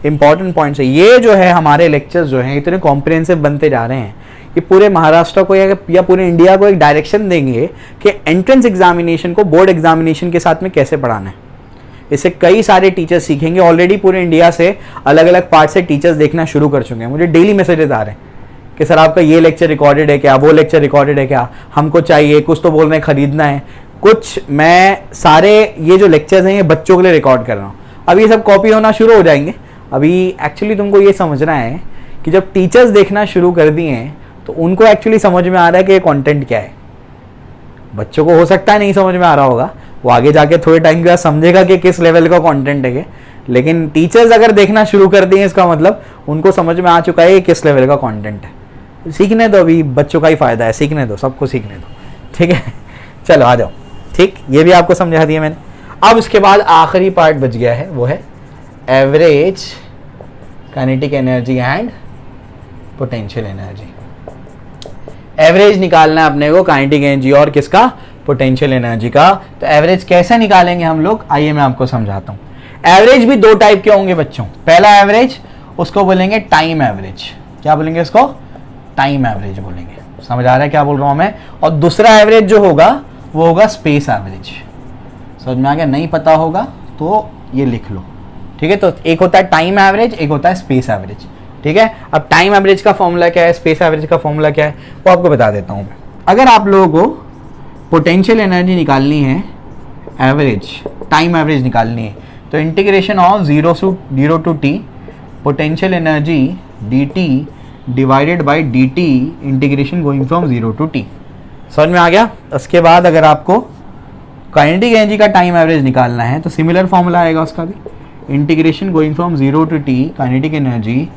Speaker 1: इंपॉर्टेंट पॉइंट्स है। ये जो है हमारे लेक्चर्स जो हैं इतने कॉम्प्रिहेंसिव बनते जा रहे हैं, ये पूरे महाराष्ट्र को या पूरे इंडिया को एक डायरेक्शन देंगे कि एंट्रेंस एग्जामिनेशन को बोर्ड एग्जामिनेशन के साथ में कैसे पढ़ाना है। इससे कई सारे टीचर्स सीखेंगे। ऑलरेडी पूरे इंडिया से अलग अलग पार्ट से टीचर्स देखना शुरू कर चुके हैं। मुझे डेली मैसेजेस आ रहे हैं कि सर आपका ये लेक्चर रिकॉर्डेड है क्या, वो लेक्चर रिकॉर्डेड है क्या, हमको चाहिए। कुछ तो बोल रहे हैं खरीदना है, कुछ मैं सारे ये जो लेक्चर्स हैं ये बच्चों के लिए रिकॉर्ड कर रहा हूँ। अब ये सब कॉपी होना शुरू हो जाएंगे। अभी एक्चुअली तुमको ये समझना है कि जब टीचर्स देखना शुरू कर दिए हैं तो उनको एक्चुअली समझ में आ रहा है कि ये कंटेंट क्या है। बच्चों को हो सकता है नहीं समझ में आ रहा होगा, वो आगे जाके थोड़े टाइम के बाद समझेगा कि किस लेवल का कंटेंट है ये, लेकिन टीचर्स अगर देखना शुरू कर दिए इसका मतलब उनको समझ में आ चुका है कि किस लेवल का कंटेंट है। सीखने दो, अभी बच्चों का ही फायदा है, सीखने दो, सबको सीखने दो, ठीक है। चलो आ जाओ, ठीक, ये भी आपको समझा दिया मैंने। अब इसके बाद आखिरी पार्ट बच गया है, वो है average kinetic energy and potential energy. Average निकालना है अपने को काइनेटिक एनर्जी और किसका, पोटेंशियल एनर्जी का। तो एवरेज कैसे निकालेंगे हम लोग, आइए मैं आपको समझाता हूँ। एवरेज भी दो टाइप के होंगे बच्चों। पहला एवरेज उसको बोलेंगे टाइम एवरेज। क्या बोलेंगे इसको, टाइम एवरेज बोलेंगे। समझ आ रहा है क्या बोल रहा हूँ मैं। और दूसरा एवरेज जो होगा वो होगा स्पेस एवरेज। समझ में आ गया, नहीं पता होगा तो ये लिख लो, ठीक है। तो एक होता है टाइम एवरेज, एक होता है स्पेस एवरेज, ठीक है। अब टाइम एवरेज का फॉर्मूला क्या है, स्पेस एवरेज का फॉर्मूला क्या है, वो आपको बता देता हूँ मैं। अगर आप लोगों को पोटेंशियल एनर्जी निकालनी है, एवरेज टाइम एवरेज निकालनी है, तो integration of 0 to T potential energy dt divided by dt integration going from 0 to t। समझ में आ गया। उसके बाद अगर आपको काइनेटिक एनर्जी का टाइम एवरेज निकालना है तो सिमिलर फॉर्मूला आएगा उसका भी, integration going from 0 to t kinetic energy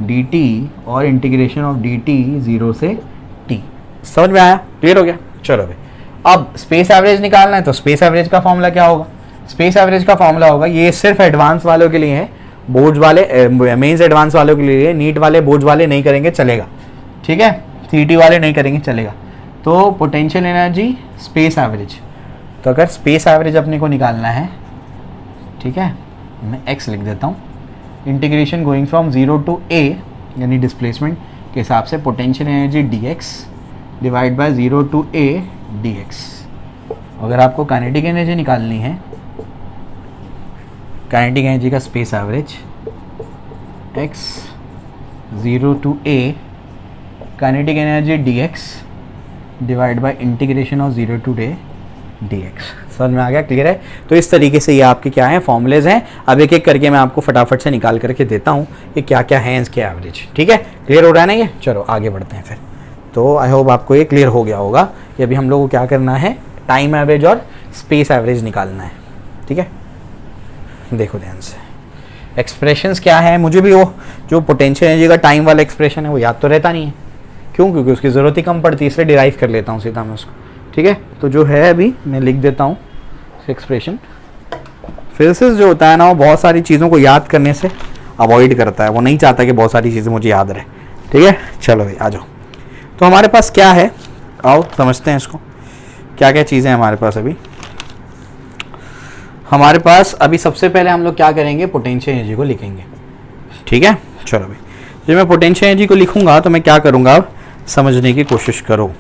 Speaker 1: dt और इंटीग्रेशन ऑफ dt 0 से t। समझ में आया, क्लियर हो गया। चलो भाई, अब स्पेस एवरेज निकालना है तो स्पेस एवरेज का फॉर्मूला क्या होगा, स्पेस एवरेज का फॉर्मूला होगा, ये सिर्फ एडवांस वालों के लिए है, बोर्ड वाले मेंस एडवांस वालों के लिए, नीट वाले बोर्ड वाले नहीं करेंगे चलेगा, ठीक है, सीटी वाले नहीं करेंगे चलेगा। तो पोटेंशियल एनर्जी स्पेस एवरेज, तो अगर स्पेस एवरेज अपने को निकालना है, ठीक है, मैं x लिख देता हूँ, integration going from 0 to a यानी डिस्प्लेसमेंट के हिसाब से potential energy dx divide by 0 to a dx। अगर आपको काइनेटिक एनर्जी निकालनी है, काइनेटिक एनर्जी का space average x 0 to a kinetic energy dx divide by integration of 0 to a dx। समझ में आ गया, क्लियर है। तो इस तरीके से ये आपके क्या हैं, फॉर्मूलेज हैं। अब एक एक करके मैं आपको फटाफट से निकाल करके देता हूँ कि क्या क्या है इसके एवरेज, ठीक है। क्लियर हो रहा है ना ये। चलो आगे बढ़ते हैं फिर। तो आई होप आपको ये क्लियर हो गया होगा कि अभी हम लोग को क्या करना है, टाइम एवरेज और स्पेस एवरेज निकालना है, ठीक है। देखो ध्यान से, एक्सप्रेशंस क्या है, मुझे भी वो जो पोटेंशियल एनर्जी का टाइम वाला एक्सप्रेशन है वो याद तो रहता नहीं है, क्यों, क्योंकि उसकी ज़रूरत ही कम पड़ती है, इसलिए डिराइव कर लेता हूँ सीधा मैं उसको, ठीक है। तो जो है अभी मैं लिख देता हूँ एक्सप्रेशन। फिजिसिस्ट जो होता है ना, वो बहुत सारी चीज़ों को याद करने से अवॉइड करता है, वो नहीं चाहता कि बहुत सारी चीज़ें मुझे याद रहे, ठीक है। चलो भाई आ जाओ। तो हमारे पास क्या है, आओ समझते हैं इसको, क्या क्या चीज़ें हैं हमारे पास। अभी हमारे पास अभी सबसे पहले हम लोग क्या करेंगे, पोटेंशियल एनर्जी को लिखेंगे, ठीक है। चलो भाई, जब मैं पोटेंशियल एनर्जी को लिखूंगा तो मैं क्या करूंगा, अब समझने की कोशिश करो,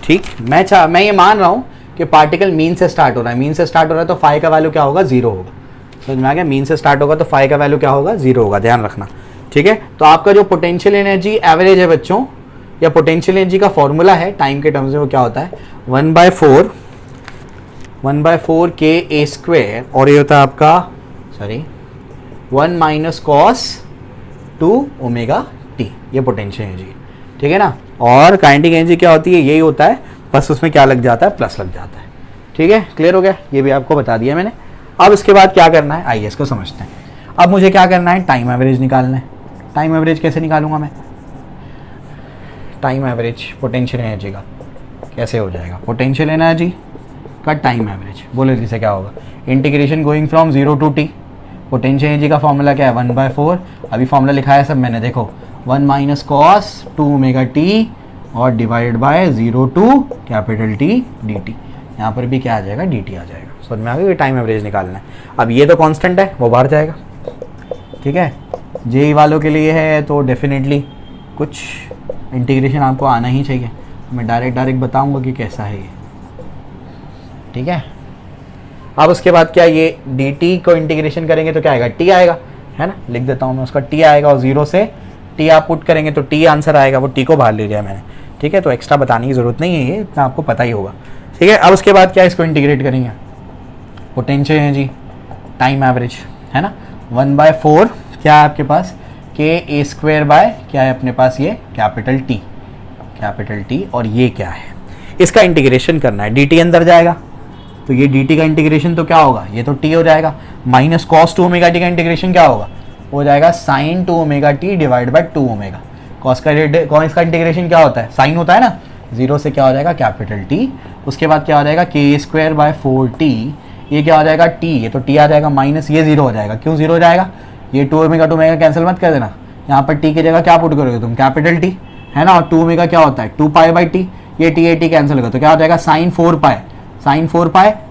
Speaker 1: ठीक। मैं ये मान रहा हूँ कि पार्टिकल मीन से स्टार्ट हो रहा है, मीन से स्टार्ट हो रहा है तो फाई का वैल्यू क्या होगा, 0 होगा। समझ में आ गया, मीन से स्टार्ट होगा तो फाई का वैल्यू क्या होगा, 0 होगा, ध्यान रखना, ठीक है। तो आपका जो पोटेंशियल एनर्जी एवरेज है बच्चों, या पोटेंशियल एनर्जी का फॉर्मूला है टाइम के टर्म्स में, वो क्या होता है, 1/4 k a स्क्वायर, और ये होता है आपका 1 माइनस कॉस 2 ओमेगा टी, ये पोटेंशियल एनर्जी, ठीक है ना। और काइनेटिक एनर्जी क्या होती है, यही होता है, बस उसमें क्या लग जाता है, प्लस लग जाता है, ठीक है। क्लियर हो गया, ये भी आपको बता दिया मैंने। अब इसके बाद क्या करना है, आइए इसको समझते हैं। अब मुझे क्या करना है, टाइम एवरेज निकालना है। टाइम एवरेज कैसे निकालूंगा मैं, टाइम एवरेज पोटेंशियल एनर्जी का कैसे हो जाएगा, पोटेंशियल एनर्जी का टाइम एवरेज, बोले जिसे क्या होगा, integration going from 0 to t, potential energy का फॉर्मूला क्या है, 1/4, अभी फॉर्मूला लिखा है सब मैंने, देखो 1 माइनस कॉस 2 ओमेगा टी और divided by 0 to capital T dt। यहाँ पर भी क्या आ जाएगा, dt आ जाएगा। समझ में आ गया, ये टाइम एवरेज निकालना है। अब ये तो कांस्टेंट है, वो बाहर जाएगा, ठीक है। जेई वालों के लिए है तो डेफिनेटली कुछ इंटीग्रेशन आपको आना ही चाहिए, मैं डायरेक्ट बताऊंगा कि कैसा है ये, ठीक है। अब उसके बाद क्या, ये dt को इंटीग्रेशन करेंगे तो क्या आएगा, t आएगा, है ना, लिख देता हूँ मैं उसका, t आएगा, और 0 से t आप पुट करेंगे तो t आंसर आएगा, वो t को बाहर ले लिया मैंने, ठीक है। तो एक्स्ट्रा बताने की ज़रूरत नहीं है, ये इतना आपको पता ही होगा, ठीक है। अब उसके बाद क्या, इसको इंटीग्रेट करेंगे, पोटेंशियल एनर्जी टाइम एवरेज, है ना। 1/4 क्या है आपके पास, के ए स्क्वायर बाय क्या है अपने पास, ये कैपिटल टी, और ये क्या है, इसका इंटीग्रेशन करना है, dt अंदर जाएगा तो ये dt का इंटीग्रेशन तो क्या होगा, ये तो t हो जाएगा, माइनस कॉस 2 ओमेगा टी का इंटीग्रेशन क्या होगा, हो जाएगा sine 2 omega T divide by 2 omega. Cos का इंटीग्रेशन क्या होता है, साइन होता है ना, 0 से क्या हो जाएगा कैपिटल टी, उसके बाद क्या हो जाएगा के स्क्वायर बाय 4t, ये क्या हो जाएगा t, ये तो t आ जाएगा, माइनस ये 0 हो जाएगा, क्यों 0 हो जाएगा, ये 2 ओमेगा कैंसिल मत कर देना, यहाँ पर t की जगह क्या पुट करोगे तुम, कैपिटल टी है ना, और 2 ओमेगा क्या होता है 2 पाई बाई टी, ये टी कैंसिल होगा तो क्या हो जाएगा साइन 4 पाई,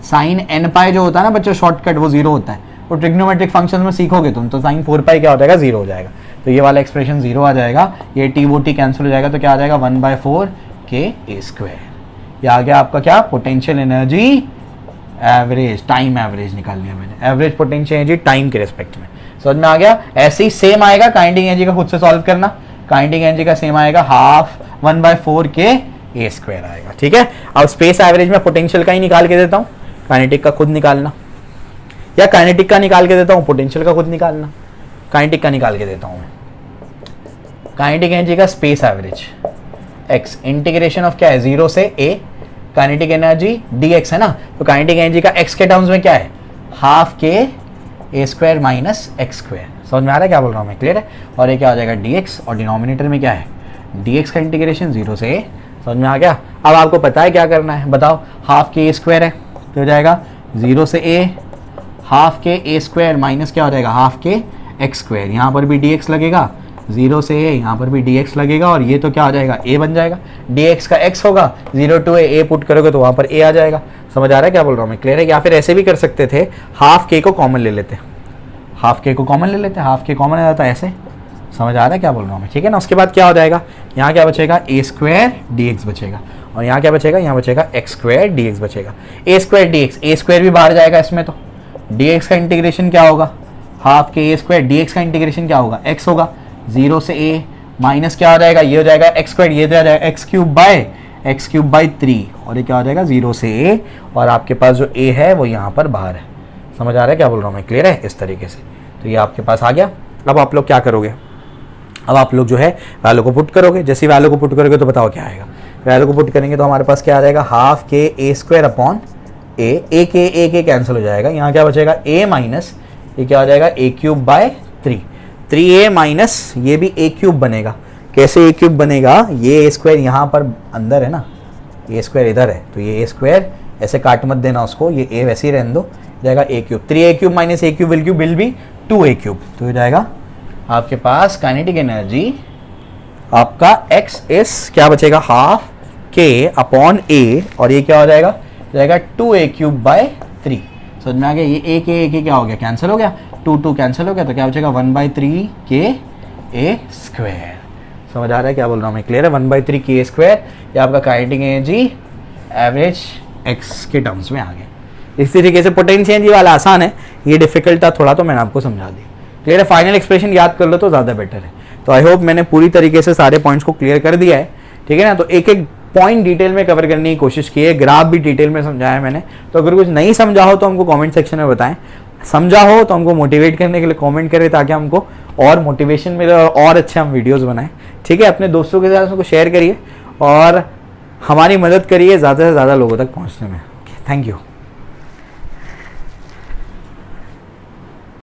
Speaker 1: साइन n पाई जो होता है ना बच्चों शॉर्टकट, वो 0 होता है, वो ट्रिग्नोमेट्रिक फंक्शन में सीखोगे तुम, तो साइन 4 पाई क्या हो जाएगा 0 हो जाएगा, तो ये वाला एक्सप्रेशन 0 आ जाएगा, ये टी कैंसिल हो जाएगा तो क्या आ जाएगा 1/4 के ए स्क्वायर। ये आ गया आपका क्या, potential energy average, time average निकाल लिया मैंने, एवरेज पोटेंशियल एनर्जी टाइम के रिस्पेक्ट में, समझ में आ गया। ऐसे ही सेम आएगा काइनेटिक एनर्जी का, खुद से सॉल्व करना, काइनेटिक एनर्जी का सेम आएगा 1/4 के ए स्क्वायर आएगा, ठीक है। अब स्पेस एवरेज में पोटेंशियल का ही निकाल के देता हूँ, काइनेटिक का खुद निकालना, या काइनेटिक का निकाल के देता हूँ, पोटेंशियल का खुद निकालना, काइनेटिक का निकाल के देता हूँ मैं, काइनेटिक एनर्जी का space average x integration of क्या है 0 से a, काइनेटिक एनर्जी dx है ना, तो काइनेटिक एनर्जी का x के टर्म्स में क्या है, half k A square minus x square, समझ में आ रहा है क्या बोल रहा हूँ मैं, क्लियर है। और ये क्या हो जाएगा dx, और डिनोमिनेटर में क्या है dx का इंटीग्रेशन 0 से a, समझ में आ गया। अब आपको पता है क्या करना है, बताओ, हाफ के ए स्क्वायर है तो हो जाएगा 0 से a, half k A square minus क्या हो जाएगा हाफ के एक्स स्क्वायर, यहाँ पर भी dx लगेगा, 0 से a, यहाँ पर भी dx लगेगा, और ये तो क्या हो जाएगा a बन जाएगा, dx का x होगा, 0 to a पुट करोगे तो वहाँ पर a आ जाएगा, समझ आ रहा है क्या बोल रहा हूँ मैं, क्लियर है। या फिर ऐसे भी कर सकते थे, हाफ के को कॉमन ले लेते, हाफ के कॉमन आ जाता है ऐसे, समझ आ रहा है क्या बोल रहा हूँ मैं, ठीक है ना। उसके बाद क्या हो जाएगा, यहाँ क्या बचेगा ए स्क्वायर dx बचेगा, और यहाँ क्या बचेगा, यहाँ बचेगा एक्स स्क्वायर dx बचेगा, ए स्क्वायर dx, ए स्क्वायर भी बाहर जाएगा इसमें, तो dx का इंटीग्रेशन क्या होगा, half k A square, dx का इंटीग्रेशन क्या होगा x होगा, 0 से a माइनस क्या हो जाएगा, ये हो जाएगा एक्स स्क्वायर, ये तो आ जाएगा एक्स क्यूब बाई 3, और ये क्या हो जाएगा 0 से a, और आपके पास जो a है वो यहाँ पर बाहर है, समझ आ रहा है क्या बोल रहा हूँ मैं, क्लियर है इस तरीके से। तो ये आपके पास आ गया। अब आप लोग क्या करोगे, अब आप लोग जो है वैल्यू को पुट करोगे, जैसे वैल्यू को पुट करोगे तो बताओ क्या आएगा, वैल्यू को पुट करेंगे तो हमारे पास क्या आ जाएगा, half k A square upon ए के कैंसिल हो जाएगा, यहाँ क्या बचेगा a माइनस ये क्या हो जाएगा A cube by 3a minus ये भी ए क्यूब बनेगा, कैसे ए क्यूब बनेगा, ये ए स्क्वायर यहाँ पर अंदर है ना, ए स्क्वायर इधर है, तो ये ए स्क्वायर ऐसे काट मत देना उसको, ये ए वैसे ही रहने दो, जाएगा A cube, 3a cube minus A cube will be 2a cube, तो ये जाएगा आपके पास काइनेटिक एनर्जी आपका x इज क्या बचेगा, हाफ के अपॉन a, और ये क्या हो जाएगा 2a क्यूब बाय 3, समझ में आ गया। ये a क्या हो गया, कैंसिल हो गया, 2 कैंसिल हो गया, तो क्या बचेगा 1/3 के ए स्क्वायर, समझ आ रहा है क्या बोल रहा हूँ मैं, क्लियर है। 1/3 के ए स्क्वायर, ये आपका काइनेटिक एनर्जी एवरेज x के टर्म्स में आ गया। इस तरीके से पोटेंशियल एनर्जी वाला आसान है, ये डिफिकल्ट था थोड़ा, तो मैंने आपको समझा दी, क्लियर है। फाइनल एक्सप्रेशन याद कर लो तो ज़्यादा बेटर है। तो आई होप मैंने पूरी तरीके से सारे पॉइंट्स को क्लियर कर दिया है, ठीक है ना। तो एक एक पॉइंट डिटेल में कवर करने की कोशिश की है, ग्राफ भी डिटेल में समझाया मैंने, तो अगर कुछ नहीं समझा हो तो हमको कमेंट सेक्शन में बताएं, समझा हो तो हमको मोटिवेट करने के लिए कमेंट करें, ताकि हमको और मोटिवेशन मिले और अच्छे हम वीडियोस बनाएं, ठीक है। अपने दोस्तों के साथ उसको शेयर करिए और हमारी मदद करिए ज़्यादा से ज़्यादा लोगों तक पहुँचने में। Thank you.